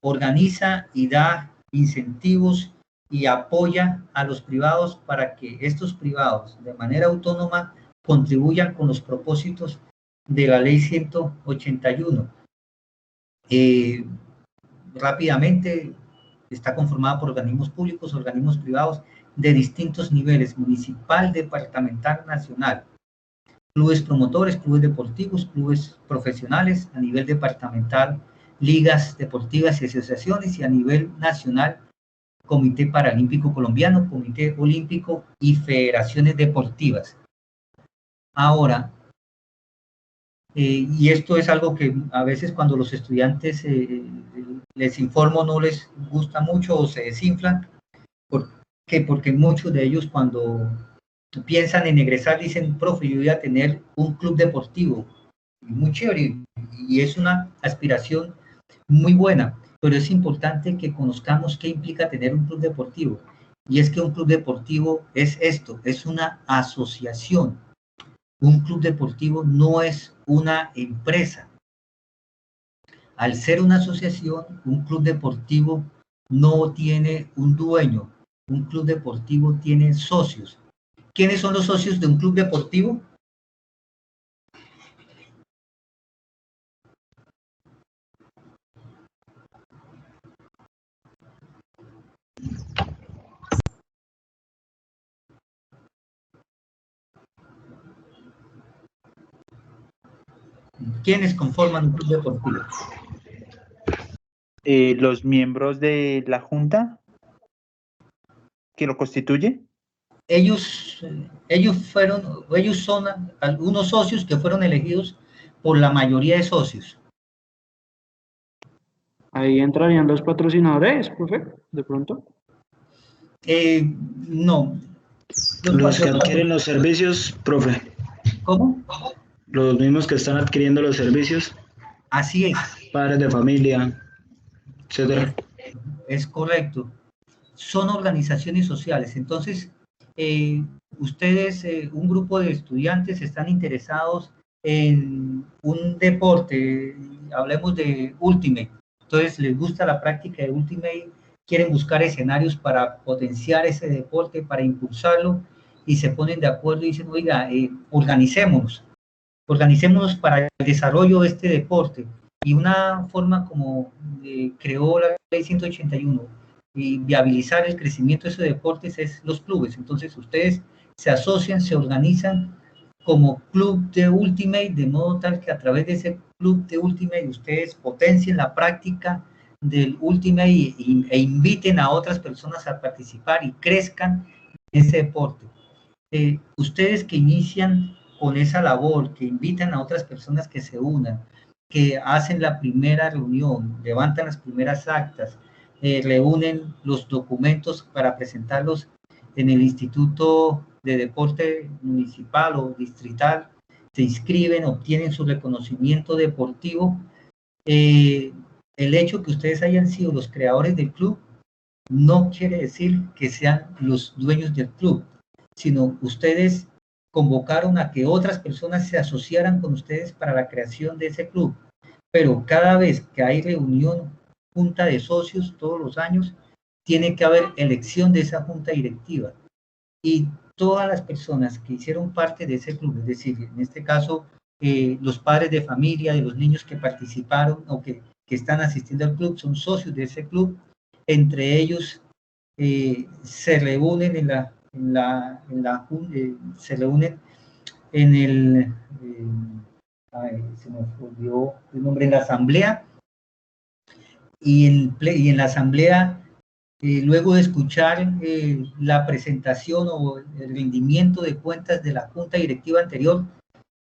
Organiza y da incentivos y apoya a los privados para que estos privados de manera autónoma contribuyan con los propósitos de la Ley 181. Rápidamente, está conformada por organismos públicos, organismos privados de distintos niveles: municipal, departamental, nacional, clubes promotores, clubes deportivos, clubes profesionales, a nivel departamental, ligas deportivas y asociaciones, y a nivel nacional, Comité Paralímpico Colombiano, Comité Olímpico y federaciones deportivas. Ahora, y esto es algo que a veces cuando los estudiantes les informo no les gusta mucho o se desinflan. ¿Por qué? Porque muchos de ellos, cuando piensan en egresar, dicen: profe, yo voy a tener un club deportivo. Muy chévere, y es una aspiración muy buena, pero es importante que conozcamos qué implica tener un club deportivo. Y es que un club deportivo es esto, es una asociación. Un club deportivo no es una empresa. Al ser una asociación, un club deportivo no tiene un dueño, un club deportivo tiene socios. ¿Quiénes son los socios de un club deportivo? ¿Quiénes conforman un club deportivo? Los miembros de la junta que lo constituye. Ellos son algunos socios que fueron elegidos por la mayoría de socios. Ahí entrarían los patrocinadores, profe, de pronto. No. Los que adquieren los servicios, profe. ¿Cómo? Los mismos que están adquiriendo los servicios. Así es. Padres de familia, etcétera. Es correcto. Son organizaciones sociales. Entonces, ustedes, un grupo de estudiantes, están interesados en un deporte, hablemos de Ultimate. Entonces, les gusta la práctica de Ultimate, quieren buscar escenarios para potenciar ese deporte, para impulsarlo, y se ponen de acuerdo y dicen, oiga, organicémonos para el desarrollo de este deporte. Y una forma como creó la ley 181 y viabilizar el crecimiento de esos deportes es los clubes. Entonces ustedes se asocian, se organizan como club de Ultimate, de modo tal que a través de ese club de Ultimate ustedes potencien la práctica del Ultimate e inviten a otras personas a participar y crezcan en ese deporte. Ustedes que inician con esa labor, que invitan a otras personas que se unan, que hacen la primera reunión, levantan las primeras actas, reúnen los documentos para presentarlos en el Instituto de Deporte Municipal o Distrital, se inscriben, obtienen su reconocimiento deportivo. El hecho que ustedes hayan sido los creadores del club no quiere decir que sean los dueños del club, sino ustedes convocaron a que otras personas se asociaran con ustedes para la creación de ese club. Pero cada vez que hay reunión, junta de socios todos los años, tiene que haber elección de esa junta directiva. Y todas las personas que hicieron parte de ese club, es decir, en este caso, los padres de familia, de los niños que participaron o que están asistiendo al club, son socios de ese club. Entre ellos se reúnen se reúnen en el, se me olvidó el nombre, en la asamblea, y en la asamblea, luego de escuchar la presentación o el rendimiento de cuentas de la junta directiva anterior,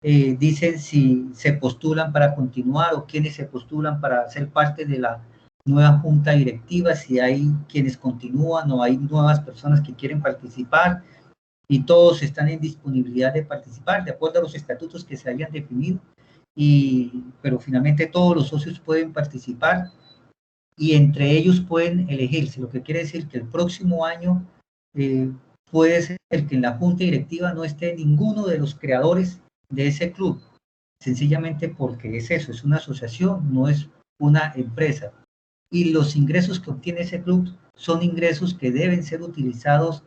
dicen si se postulan para continuar o quiénes se postulan para ser parte de la nueva junta directiva, si hay quienes continúan o hay nuevas personas que quieren participar, y todos están en disponibilidad de participar de acuerdo a los estatutos que se hayan definido, pero finalmente todos los socios pueden participar y entre ellos pueden elegirse, lo que quiere decir que el próximo año puede ser que en la junta directiva no esté ninguno de los creadores de ese club, sencillamente porque es eso, es una asociación, no es una empresa. Y los ingresos que obtiene ese club son ingresos que deben ser utilizados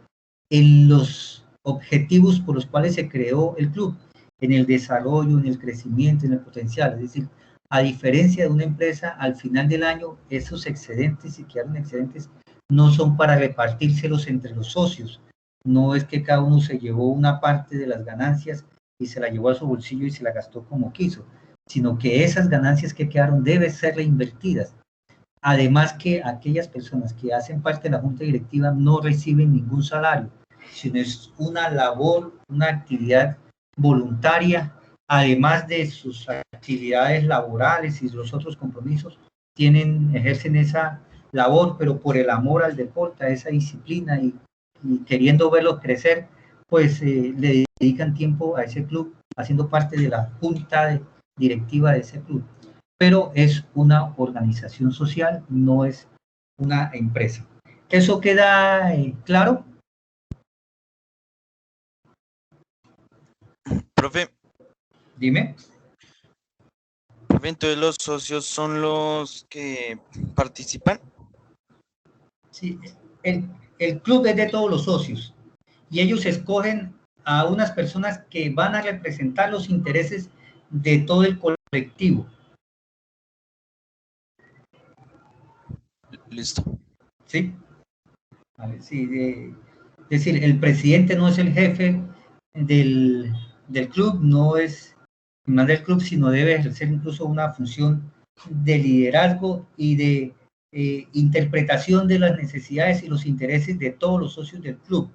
en los objetivos por los cuales se creó el club, en el desarrollo, en el crecimiento, en el potencial. Es decir, a diferencia de una empresa, al final del año, esos excedentes, si quedaron excedentes, no son para repartírselos entre los socios. No es que cada uno se llevó una parte de las ganancias y se la llevó a su bolsillo y se la gastó como quiso, sino que esas ganancias que quedaron deben ser reinvertidas. Además que aquellas personas que hacen parte de la junta directiva no reciben ningún salario, sino es una labor, una actividad voluntaria, además de sus actividades laborales y los otros compromisos, ejercen esa labor, pero por el amor al deporte, a esa disciplina y queriendo verlo crecer, pues le dedican tiempo a ese club, haciendo parte de la junta directiva de ese club. Pero es una organización social, no es una empresa. ¿Eso queda claro? Profe, Dime. entonces los socios son los que participan. Sí, el club es de todos los socios y ellos escogen a unas personas que van a representar los intereses de todo el colectivo. Listo. ¿Sí? Vale, sí, es decir, el presidente no es el jefe del club, no es más del club, sino debe ejercer incluso una función de liderazgo y de interpretación de las necesidades y los intereses de todos los socios del club.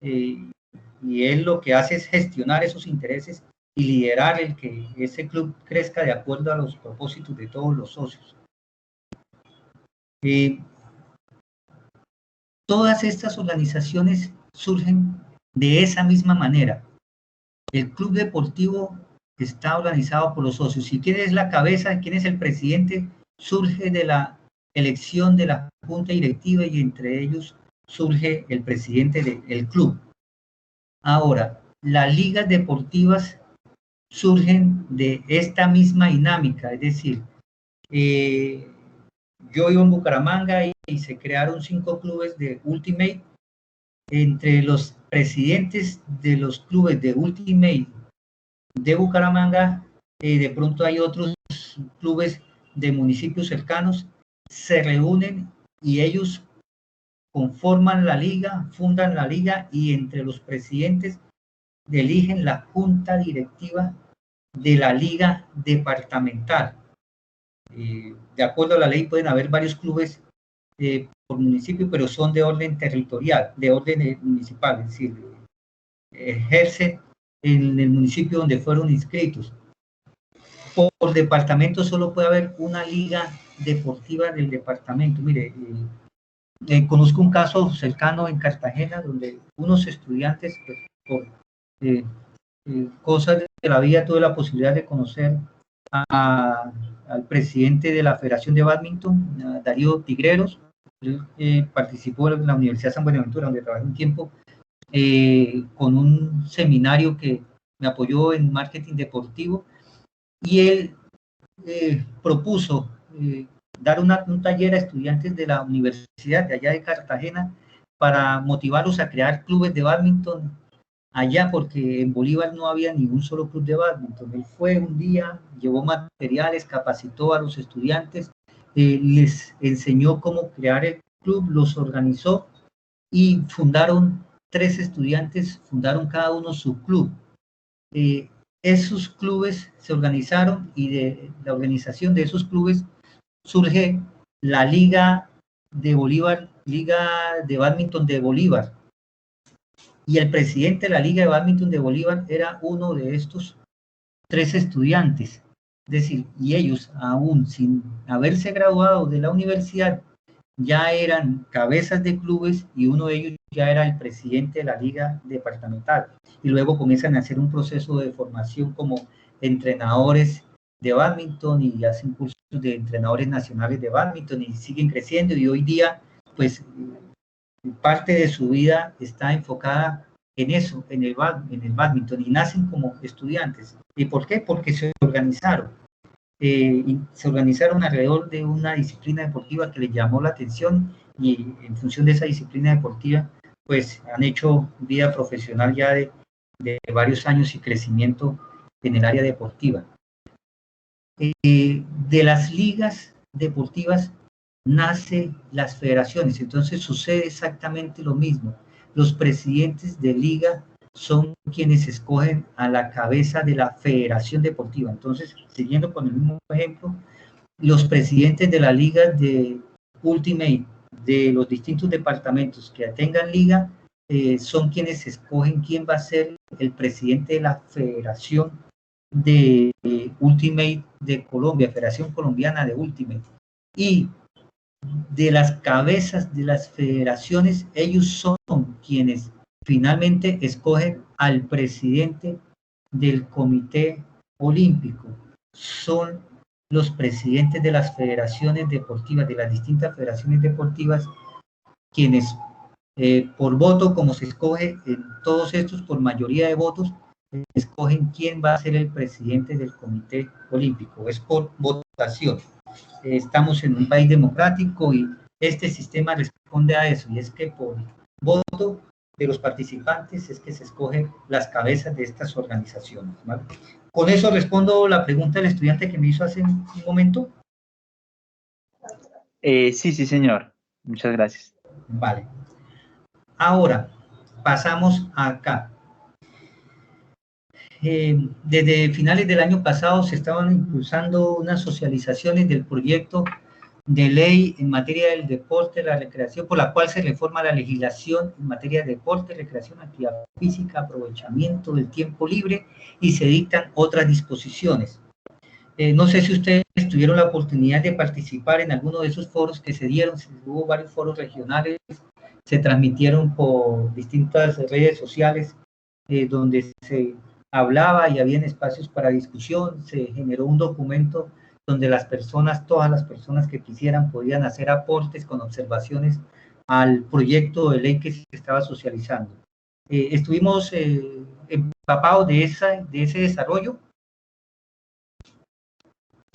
Y él lo que hace es gestionar esos intereses y liderar el que ese club crezca de acuerdo a los propósitos de todos los socios. Todas estas organizaciones surgen de esa misma manera. El club deportivo está organizado por los socios. Y quién es la cabeza, quién es el presidente, surge de la elección de la junta directiva y entre ellos surge el presidente del club. Ahora, las ligas deportivas surgen de esta misma dinámica, es decir, yo vivo en Bucaramanga y se crearon 5 clubes de Ultimate. Entre los presidentes de los clubes de Ultimate de Bucaramanga, de pronto hay otros clubes de municipios cercanos, se reúnen y ellos conforman la liga, fundan la liga y entre los presidentes eligen la junta directiva de la liga departamental. De acuerdo a la ley pueden haber varios clubes por municipio, pero son de orden territorial, de orden municipal, es decir, ejercen en el municipio donde fueron inscritos. Por departamento solo puede haber una liga deportiva del departamento. Mire, conozco un caso cercano en Cartagena donde unos estudiantes, pues, por cosas de la vida, tuve la posibilidad de conocer al presidente de la Federación de Bádminton, Darío Tigreros. Él participó en la Universidad San Buenaventura, donde trabajé un tiempo, con un seminario que me apoyó en marketing deportivo, y él propuso dar un taller a estudiantes de la universidad de allá de Cartagena para motivarlos a crear clubes de bádminton allá, porque en Bolívar no había ningún solo club de bádminton. Él fue un día, llevó materiales, capacitó a los estudiantes, les enseñó cómo crear el club, los organizó y fundaron 3 estudiantes, fundaron cada uno su club. Esos clubes se organizaron y de la organización de esos clubes surge la Liga de Bolívar, Liga de Bádminton de Bolívar. Y el presidente de la Liga de Bádminton de Bolívar era uno de estos 3 estudiantes. Es decir, y ellos, aún sin haberse graduado de la universidad, ya eran cabezas de clubes y uno de ellos ya era el presidente de la liga departamental. Y luego comienzan a hacer un proceso de formación como entrenadores de bádminton y hacen cursos de entrenadores nacionales de bádminton y siguen creciendo, y hoy día, pues, parte de su vida está enfocada en eso, en el bádminton, y nacen como estudiantes. ¿Y por qué? Porque se organizaron. Se organizaron alrededor de una disciplina deportiva que les llamó la atención, y en función de esa disciplina deportiva, pues han hecho vida profesional ya de varios años y crecimiento en el área deportiva. De las ligas deportivas nacen las federaciones, entonces sucede exactamente lo mismo. Los presidentes de liga son quienes escogen a la cabeza de la federación deportiva. Entonces, siguiendo con el mismo ejemplo, los presidentes de la liga de Ultimate de los distintos departamentos que tengan liga son quienes escogen quién va a ser el presidente de la federación de Ultimate de Colombia, Federación Colombiana de Ultimate. Y de las cabezas de las federaciones, ellos son quienes finalmente escogen al presidente del Comité Olímpico. Son los presidentes de las federaciones deportivas, de las distintas federaciones deportivas, quienes por voto, como se escoge en todos estos, por mayoría de votos, escogen quién va a ser el presidente del Comité Olímpico. Es por votación. Estamos en un país democrático y este sistema responde a eso, y es que por voto de los participantes es que se escogen las cabezas de estas organizaciones, ¿vale? Con eso respondo la pregunta del estudiante que me hizo hace un momento. Sí, señor. Muchas gracias. Vale. Ahora, pasamos acá. Desde finales del año pasado se estaban impulsando unas socializaciones del proyecto de ley en materia del deporte, la recreación, por la cual se reforma la legislación en materia de deporte, recreación, actividad física, aprovechamiento del tiempo libre y se dictan otras disposiciones. No sé si ustedes tuvieron la oportunidad de participar en alguno de esos foros que se dieron, hubo varios foros regionales, se transmitieron por distintas redes sociales donde se hablaba y habían espacios para discusión, se generó un documento donde las personas, todas las personas que quisieran podían hacer aportes con observaciones al proyecto de ley que se estaba socializando. Estuvimos empapados de ese desarrollo,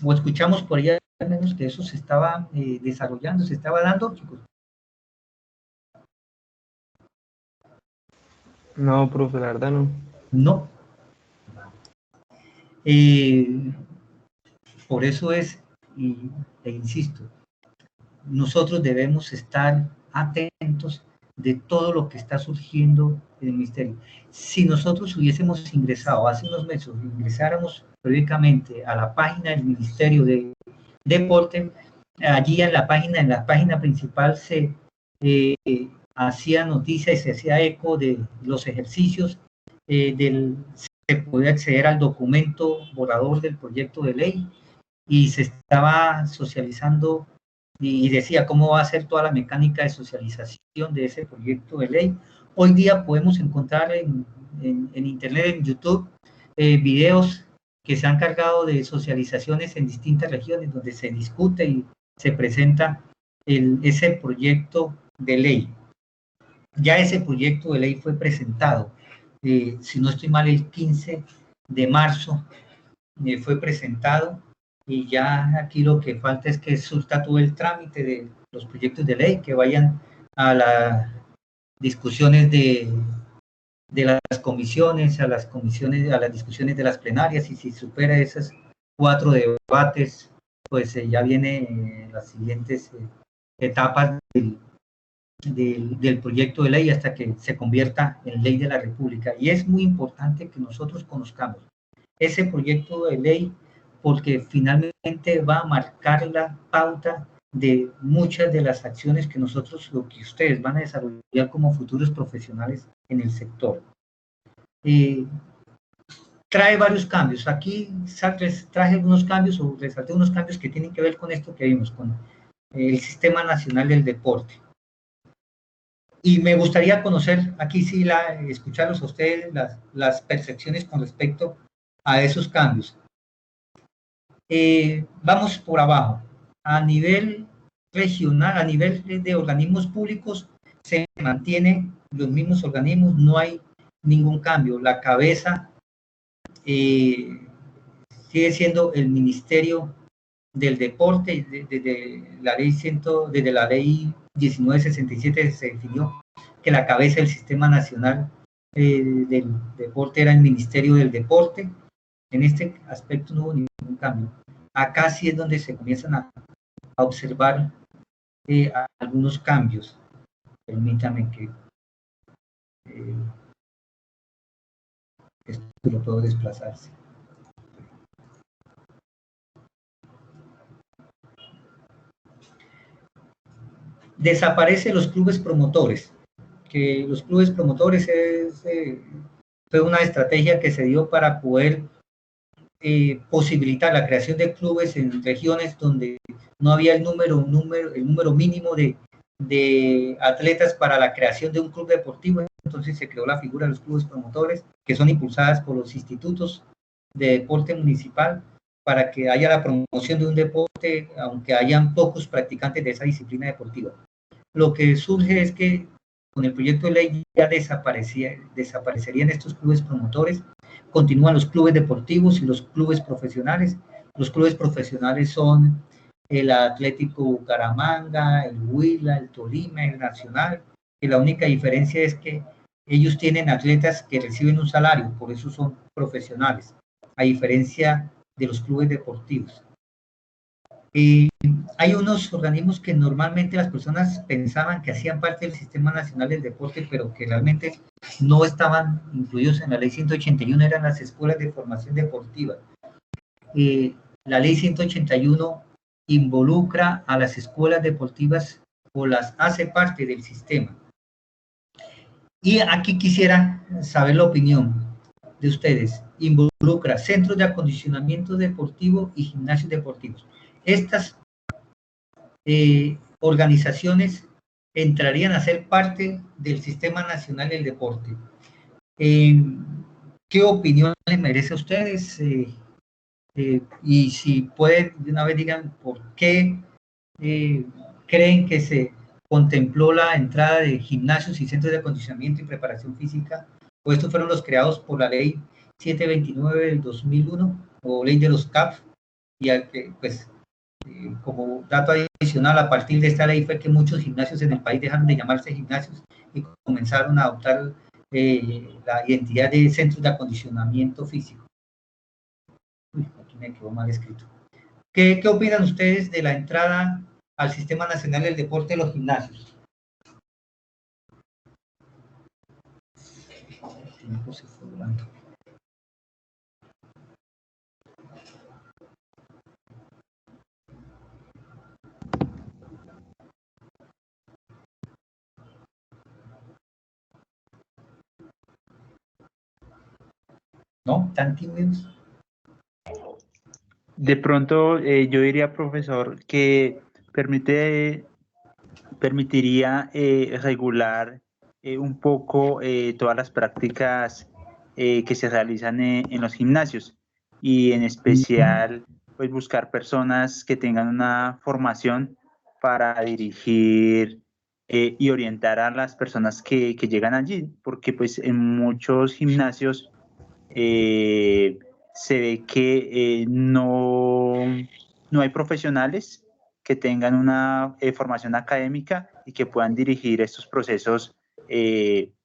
o escuchamos por allá al menos que eso se estaba desarrollando, se estaba dando, chicos. No, profe, la verdad no. No. Por eso es, e insisto, nosotros debemos estar atentos de todo lo que está surgiendo en el ministerio. Si nosotros hubiésemos ingresado hace unos meses, ingresáramos periódicamente a la página del Ministerio de Deporte, allí en la página principal se hacía noticia y se hacía eco de los ejercicios, se podía acceder al documento borrador del proyecto de ley y se estaba socializando y decía cómo va a ser toda la mecánica de socialización de ese proyecto de ley. Hoy día podemos encontrar en internet, en YouTube, videos que se han cargado de socializaciones en distintas regiones donde se discute y se presenta ese proyecto de ley. Ya ese proyecto de ley fue presentado, si no estoy mal, el 15 de marzo fue presentado, y ya aquí lo que falta es que surta todo el trámite de los proyectos de ley, que vayan a las discusiones de las comisiones, a las discusiones de las plenarias, y si supera esas 4 debates, pues ya vienen las siguientes etapas del proyecto de ley hasta que se convierta en ley de la República. Y es muy importante que nosotros conozcamos ese proyecto de ley, porque finalmente va a marcar la pauta de muchas de las acciones que nosotros, lo que ustedes van a desarrollar como futuros profesionales en el sector. Trae varios cambios. Aquí traje algunos cambios, o resalté unos cambios que tienen que ver con esto que vimos, con el Sistema Nacional del Deporte. Y me gustaría conocer, aquí sí, escucharlos a ustedes, las percepciones con respecto a esos cambios. Vamos por abajo. A nivel regional, a nivel de organismos públicos, se mantienen los mismos organismos, no hay ningún cambio. La cabeza sigue siendo el Ministerio del Deporte. Desde la ley 1967 se definió que la cabeza del Sistema Nacional del Deporte era el Ministerio del Deporte. En este aspecto no hubo ningún cambio. Acá sí es donde se comienzan a observar algunos cambios. Permítame que esto lo puedo desplazarse. Desaparecen los clubes promotores, que los clubes promotores fue una estrategia que se dio para poder posibilitar la creación de clubes en regiones donde no había el número mínimo de atletas para la creación de un club deportivo. Entonces se creó la figura de los clubes promotores, que son impulsadas por los institutos de deporte municipal, para que haya la promoción de un deporte, aunque hayan pocos practicantes de esa disciplina deportiva. Lo que surge es que con el proyecto de ley ya desaparecerían estos clubes promotores, continúan los clubes deportivos y los clubes profesionales. Los clubes profesionales son el Atlético Bucaramanga, el Huila, el Tolima, el Nacional, que la única diferencia es que ellos tienen atletas que reciben un salario, por eso son profesionales, a diferencia de los clubes deportivos. Hay unos organismos que normalmente las personas pensaban que hacían parte del Sistema Nacional del Deporte, pero que realmente no estaban incluidos en la Ley 181, eran las escuelas de formación deportiva. La Ley 181 involucra a las escuelas deportivas o las hace parte del sistema. Y aquí quisiera saber la opinión de ustedes. Involucra centros de acondicionamiento deportivo y gimnasios deportivos. Estas organizaciones entrarían a ser parte del Sistema Nacional del Deporte. ¿Qué opinión les merece a ustedes? Y si pueden, de una vez digan por qué creen que se contempló la entrada de gimnasios y centros de acondicionamiento y preparación física, o estos fueron los creados por la ley 729 del 2001, o ley de los CAF, y pues como dato adicional, a partir de esta ley fue que muchos gimnasios en el país dejaron de llamarse gimnasios y comenzaron a adoptar la identidad de centros de acondicionamiento físico. Uy, aquí me quedó mal escrito. ¿Qué opinan ustedes de la entrada al Sistema Nacional del Deporte de los gimnasios? El tiempo se fue volando. ¿No? ¿Tan tímidos? De pronto, yo diría, profesor, que permitiría regular un poco todas las prácticas que se realizan en los gimnasios y en especial pues buscar personas que tengan una formación para dirigir y orientar a las personas que llegan allí, porque pues en muchos gimnasios se ve que no hay profesionales que tengan una formación académica y que puedan dirigir estos procesos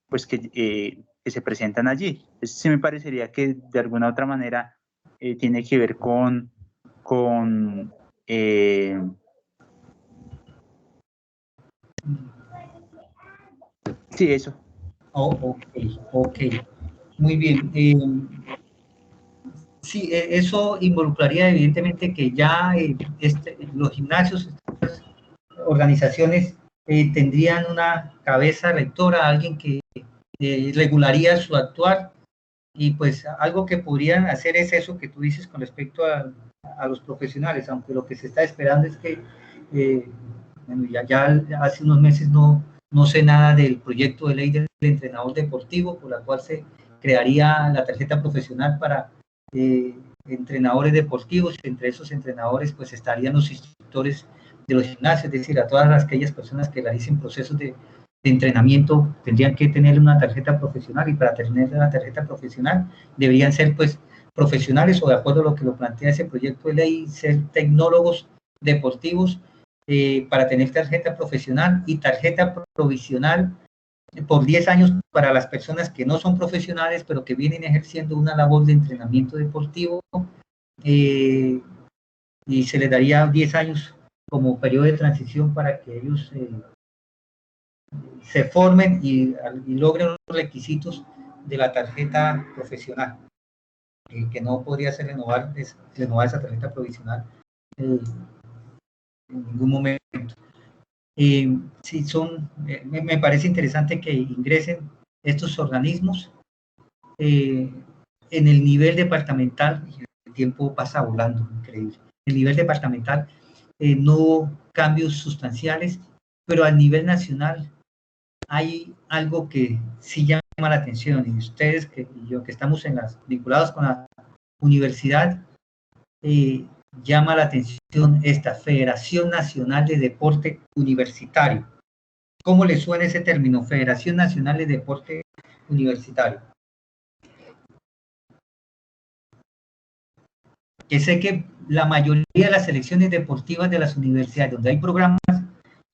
pues que se presentan allí. Eso sí me parecería que de alguna otra manera tiene que ver con sí, eso. Oh, ok. Muy bien. Sí, eso involucraría evidentemente que ya los gimnasios, estas organizaciones tendrían una cabeza rectora, alguien que regularía su actuar, y pues algo que podrían hacer es eso que tú dices con respecto a los profesionales, aunque lo que se está esperando es que, bueno, ya hace unos meses no sé nada del proyecto de ley del entrenador deportivo, por la cual se crearía la tarjeta profesional para entrenadores deportivos. Entre esos entrenadores pues estarían los instructores de los gimnasios, es decir, a todas aquellas personas que realicen procesos de entrenamiento tendrían que tener una tarjeta profesional, y para tener una tarjeta profesional deberían ser pues profesionales, o de acuerdo a lo que lo plantea ese proyecto de ley, ser tecnólogos deportivos para tener tarjeta profesional, y tarjeta provisional por 10 años para las personas que no son profesionales, pero que vienen ejerciendo una labor de entrenamiento deportivo, y se les daría 10 años como periodo de transición para que ellos se formen y logren los requisitos de la tarjeta profesional, que no podría ser renovar esa tarjeta provisional en ningún momento. Sí, me parece interesante que ingresen estos organismos en el nivel departamental. El tiempo pasa volando, increíble. En el nivel departamental no hubo cambios sustanciales, pero a nivel nacional hay algo que sí llama la atención, y ustedes y yo que estamos vinculados con la universidad, llama la atención esta Federación Nacional de Deporte Universitario. ¿Cómo le suena ese término, Federación Nacional de Deporte Universitario? que sé que la mayoría de las selecciones deportivas de las universidades, donde hay programas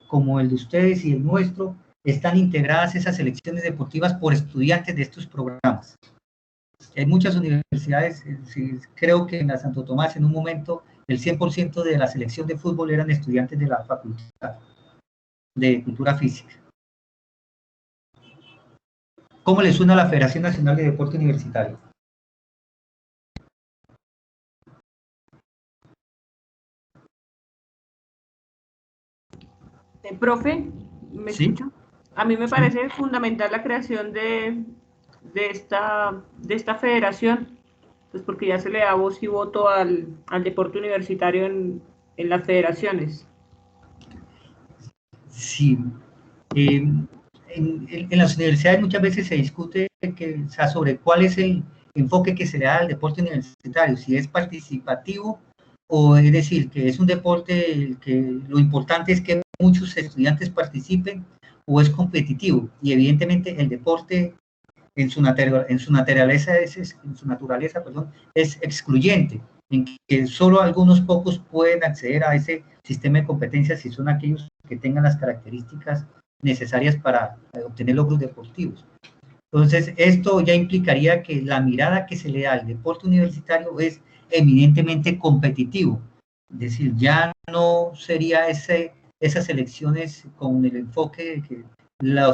como el de ustedes y el nuestro, están integradas esas selecciones deportivas por estudiantes de estos programas. Hay muchas universidades, creo que en la Santo Tomás en un momento el 100% de la selección de fútbol eran estudiantes de la Facultad de Cultura Física. ¿Cómo le suena a la Federación Nacional de Deporte Universitario? Profe, ¿me ¿Sí? escucha? A mí me Sí. parece fundamental la creación de esta federación, pues porque ya se le da voz y voto al deporte universitario en las federaciones. Sí. En las universidades muchas veces se discute o sea, sobre cuál es el enfoque que se le da al deporte universitario, si es participativo o es decir, que es un deporte que lo importante es que muchos estudiantes participen o es competitivo. Y evidentemente el deporte en su naturaleza es excluyente, en que solo algunos pocos pueden acceder a ese sistema de competencias si son aquellos que tengan las características necesarias para obtener logros deportivos. Entonces, esto ya implicaría que la mirada que se le da al deporte universitario es eminentemente competitivo. Es decir, ya no sería esas elecciones con el enfoque de que la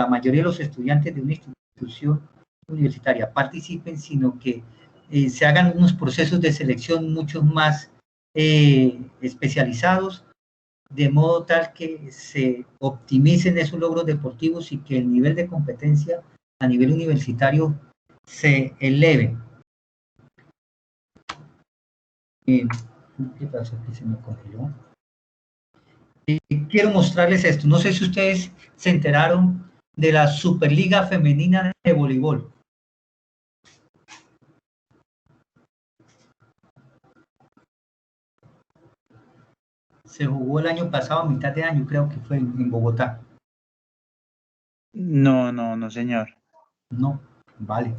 mayoría de los estudiantes de una institución universitaria participen, sino que se hagan unos procesos de selección mucho más especializados, de modo tal que se optimicen esos logros deportivos y que el nivel de competencia a nivel universitario se eleve. ¿Qué pasó? Aquí se me congeló. Quiero mostrarles esto. No sé si ustedes se enteraron de la Superliga Femenina de Voleibol. Se jugó el año pasado, a mitad de año, creo que fue en Bogotá. No, señor. No, vale.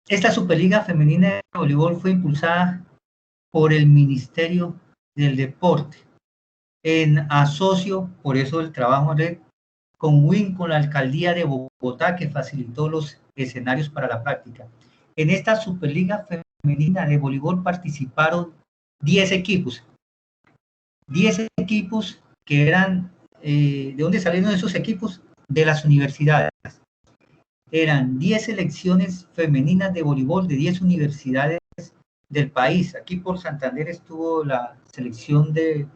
Esta Superliga Femenina de Voleibol fue impulsada por el Ministerio del Deporte, en asocio, por eso el trabajo en red, con la Alcaldía de Bogotá, que facilitó los escenarios para la práctica. En esta Superliga Femenina de Voleibol participaron 10 equipos. 10 equipos que eran, ¿de dónde salieron esos equipos? De las universidades. Eran 10 selecciones femeninas de voleibol de 10 universidades del país. Aquí por Santander estuvo la selección de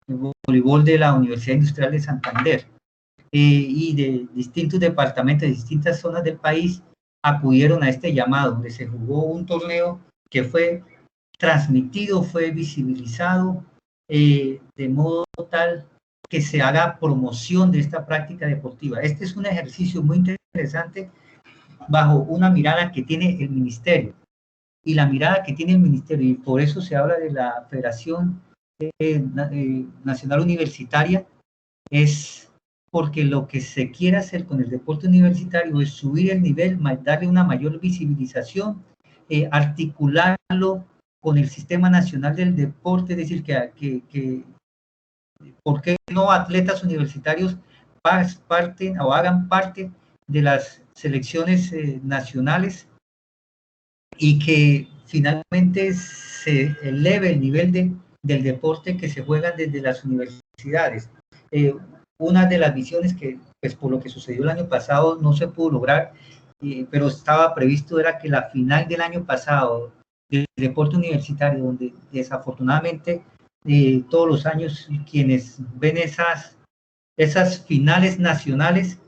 voleibol de la Universidad Industrial de Santander, y de distintos departamentos, de distintas zonas del país, acudieron a este llamado, donde se jugó un torneo que fue transmitido, fue visibilizado, de modo tal que se haga promoción de esta práctica deportiva. Este es un ejercicio muy interesante bajo una mirada que tiene el ministerio, y la mirada que tiene el ministerio, y por eso se habla de la Federación Nacional Universitaria, es porque lo que se quiere hacer con el deporte universitario es subir el nivel, darle una mayor visibilización, articularlo con el Sistema Nacional del Deporte, es decir, que ¿por qué no atletas universitarios parten o hagan parte de las selecciones nacionales, y que finalmente se eleve el nivel del deporte que se juega desde las universidades? Una de las visiones que, pues por lo que sucedió el año pasado, no se pudo lograr, pero estaba previsto, era que la final del año pasado del deporte universitario, donde desafortunadamente todos los años quienes ven esas finales nacionales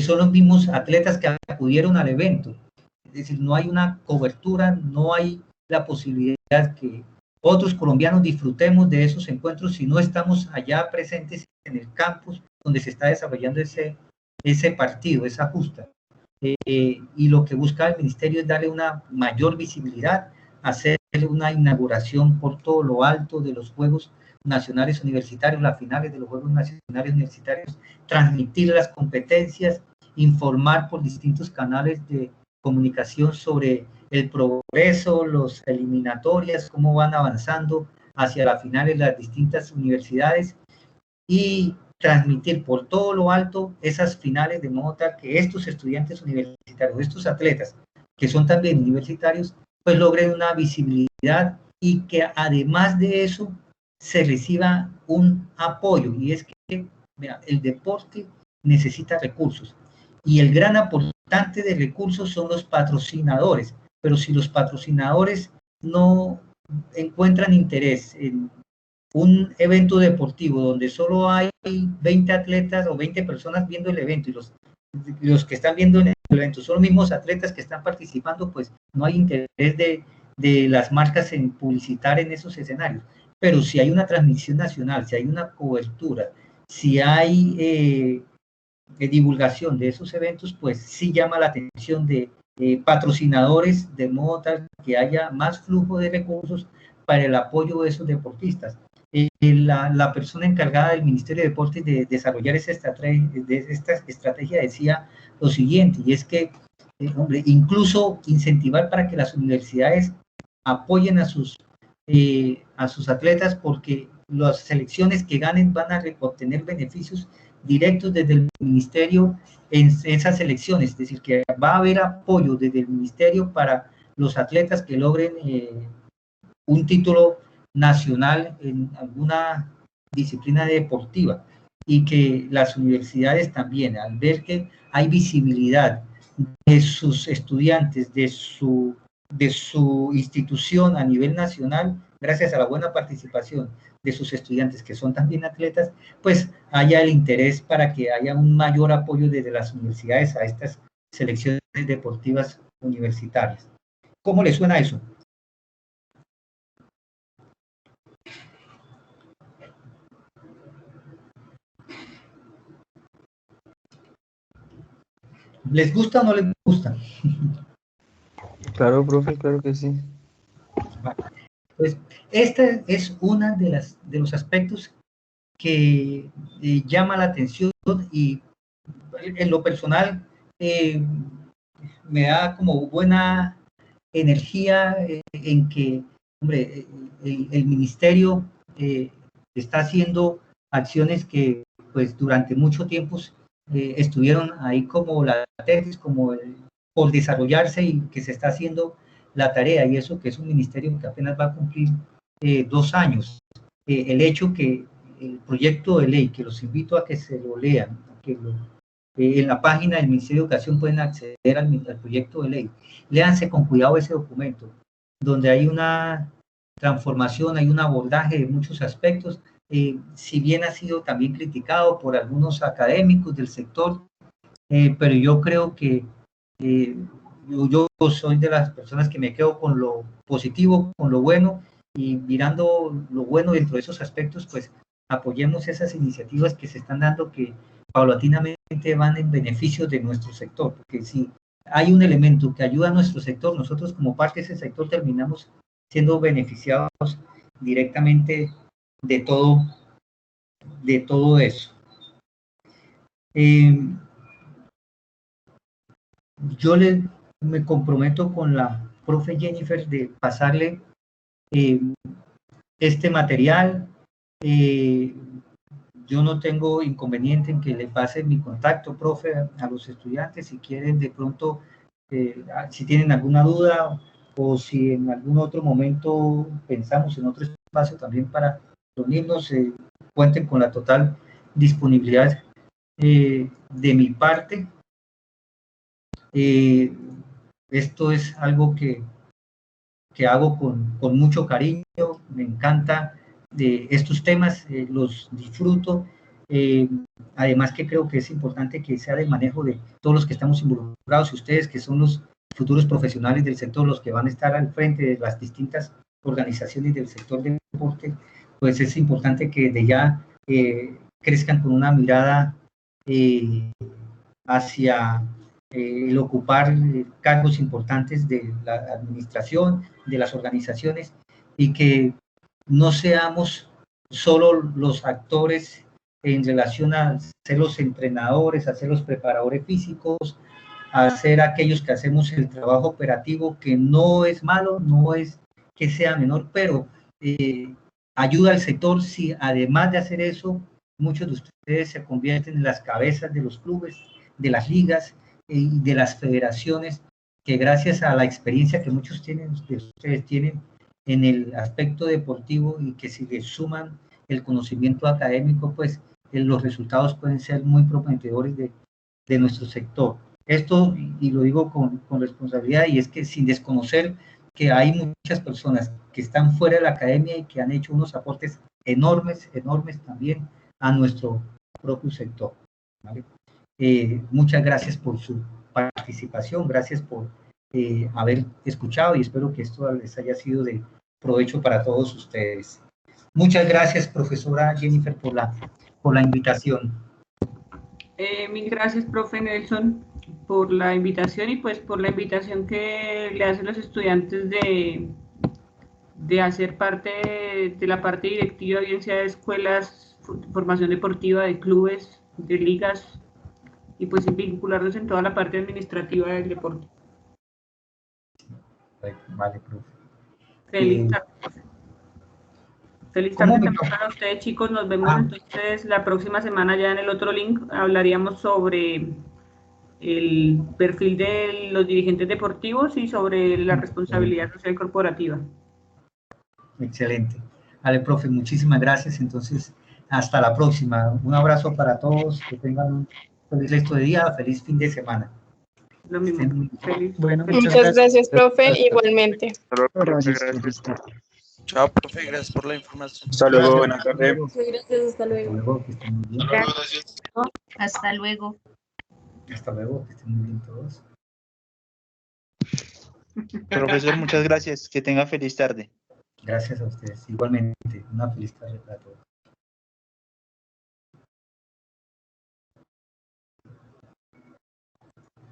son los mismos atletas que acudieron al evento. Es decir, no hay una cobertura, no hay la posibilidad que otros colombianos disfrutemos de esos encuentros si no estamos allá presentes en el campus donde se está desarrollando ese partido, esa justa. Y lo que busca el ministerio es darle una mayor visibilidad, hacer una inauguración por todo lo alto de los Juegos Nacionales Universitarios, las finales de los Juegos Nacionales Universitarios, transmitir las competencias, informar por distintos canales de comunicación sobre el progreso, las eliminatorias, cómo van avanzando hacia la final en las distintas universidades y transmitir por todo lo alto esas finales de modo tal que estos estudiantes universitarios, estos atletas que son también universitarios, pues logren una visibilidad y que además de eso se reciba un apoyo. Y es que mira, el deporte necesita recursos y el gran aportante de recursos son los patrocinadores, pero si los patrocinadores no encuentran interés en un evento deportivo donde solo hay 20 atletas o 20 personas viendo el evento y los que están viendo el evento son los mismos atletas que están participando, pues no hay interés de las marcas en publicitar en esos escenarios. Pero si hay una transmisión nacional, si hay una cobertura, si hay divulgación de esos eventos, pues sí llama la atención de patrocinadores, de modo tal que haya más flujo de recursos para el apoyo de esos deportistas. La persona encargada del Ministerio de Deportes de desarrollar esta estrategia decía lo siguiente, y es que, hombre, incluso incentivar para que las universidades apoyen a sus atletas, porque las selecciones que ganen van a obtener beneficios directos desde el ministerio en esas selecciones, es decir, que va a haber apoyo desde el ministerio para los atletas que logren un título nacional en alguna disciplina deportiva, y que las universidades también, al ver que hay visibilidad de sus estudiantes, de su institución a nivel nacional, gracias a la buena participación de sus estudiantes que son también atletas, pues haya el interés para que haya un mayor apoyo desde las universidades a estas selecciones deportivas universitarias. ¿Cómo le suena eso? ¿Les gusta o no les gusta? Claro, profe, claro que sí. Pues este es uno de los aspectos que llama la atención, y en lo personal me da como buena energía en que, hombre, el ministerio está haciendo acciones que pues durante mucho tiempo estuvieron ahí como latentes, como por desarrollarse, y que se está haciendo la tarea, y eso que es un ministerio que apenas va a cumplir 2 años. El hecho que el proyecto de ley, que los invito a que se lo lean, en la página del Ministerio de Educación pueden acceder al proyecto de ley. Léanse con cuidado ese documento, donde hay una transformación, hay un abordaje de muchos aspectos, si bien ha sido también criticado por algunos académicos del sector, pero yo creo que yo soy de las personas que me quedo con lo positivo, con lo bueno, y mirando lo bueno dentro de esos aspectos, pues apoyemos esas iniciativas que se están dando, que paulatinamente van en beneficio de nuestro sector, porque si hay un elemento que ayuda a nuestro sector, nosotros como parte de ese sector terminamos siendo beneficiados directamente de todo eso. Yo me comprometo con la profe Jennifer de pasarle este material. Yo no tengo inconveniente en que le pase mi contacto, profe, a los estudiantes, si quieren de pronto, si tienen alguna duda, o si en algún otro momento pensamos en otro espacio también para reunirnos, cuenten con la total disponibilidad de mi parte. Esto es algo que hago con mucho cariño, me encanta de estos temas, los disfruto, además que creo que es importante que sea del manejo de todos los que estamos involucrados, y ustedes que son los futuros profesionales del sector, los que van a estar al frente de las distintas organizaciones del sector del deporte, pues es importante que de ya crezcan con una mirada hacia el ocupar cargos importantes de la administración, de las organizaciones, y que no seamos solo los actores en relación a ser los entrenadores, a ser los preparadores físicos, a ser aquellos que hacemos el trabajo operativo, que no es malo, no es que sea menor, pero ayuda al sector si además de hacer eso, muchos de ustedes se convierten en las cabezas de los clubes, de las ligas y de las federaciones, que gracias a la experiencia que muchos de ustedes tienen en el aspecto deportivo y que si le suman el conocimiento académico, pues los resultados pueden ser muy prometedores de nuestro sector. Esto, y lo digo con responsabilidad, y es que sin desconocer que hay muchas personas que están fuera de la academia y que han hecho unos aportes enormes, enormes también a nuestro propio sector, ¿vale? Muchas gracias por su participación, gracias por haber escuchado y espero que esto les haya sido de provecho para todos ustedes. Muchas gracias, profesora Jennifer, por la invitación. Mil gracias, profe Nelson, por la invitación y pues por la invitación que le hacen los estudiantes de hacer parte de la parte directiva, bien sea de escuelas, formación deportiva, de clubes, de ligas, y pues vincularlos en toda la parte administrativa del deporte. Vale, profe. Feliz tarde, profe. Feliz tarde también para ustedes, chicos. Nos vemos entonces la próxima semana ya en el otro link. Hablaríamos sobre el perfil de los dirigentes deportivos y sobre la responsabilidad social corporativa. Excelente. Vale, profe, muchísimas gracias. Entonces, hasta la próxima. Un abrazo para todos. Que tengan un feliz resto de día, feliz fin de semana. Lo mismo. Feliz. Bueno, Muchas gracias, profe. Igualmente. Gracias. Chao, profe, gracias por la información. Hasta luego, buenas tardes. Gracias, hasta luego. Hasta luego, que estén muy bien. Hasta luego. Hasta luego, que estén muy bien todos. Profesor, muchas gracias. Que tenga feliz tarde. Gracias a ustedes. Igualmente, una feliz tarde para todos.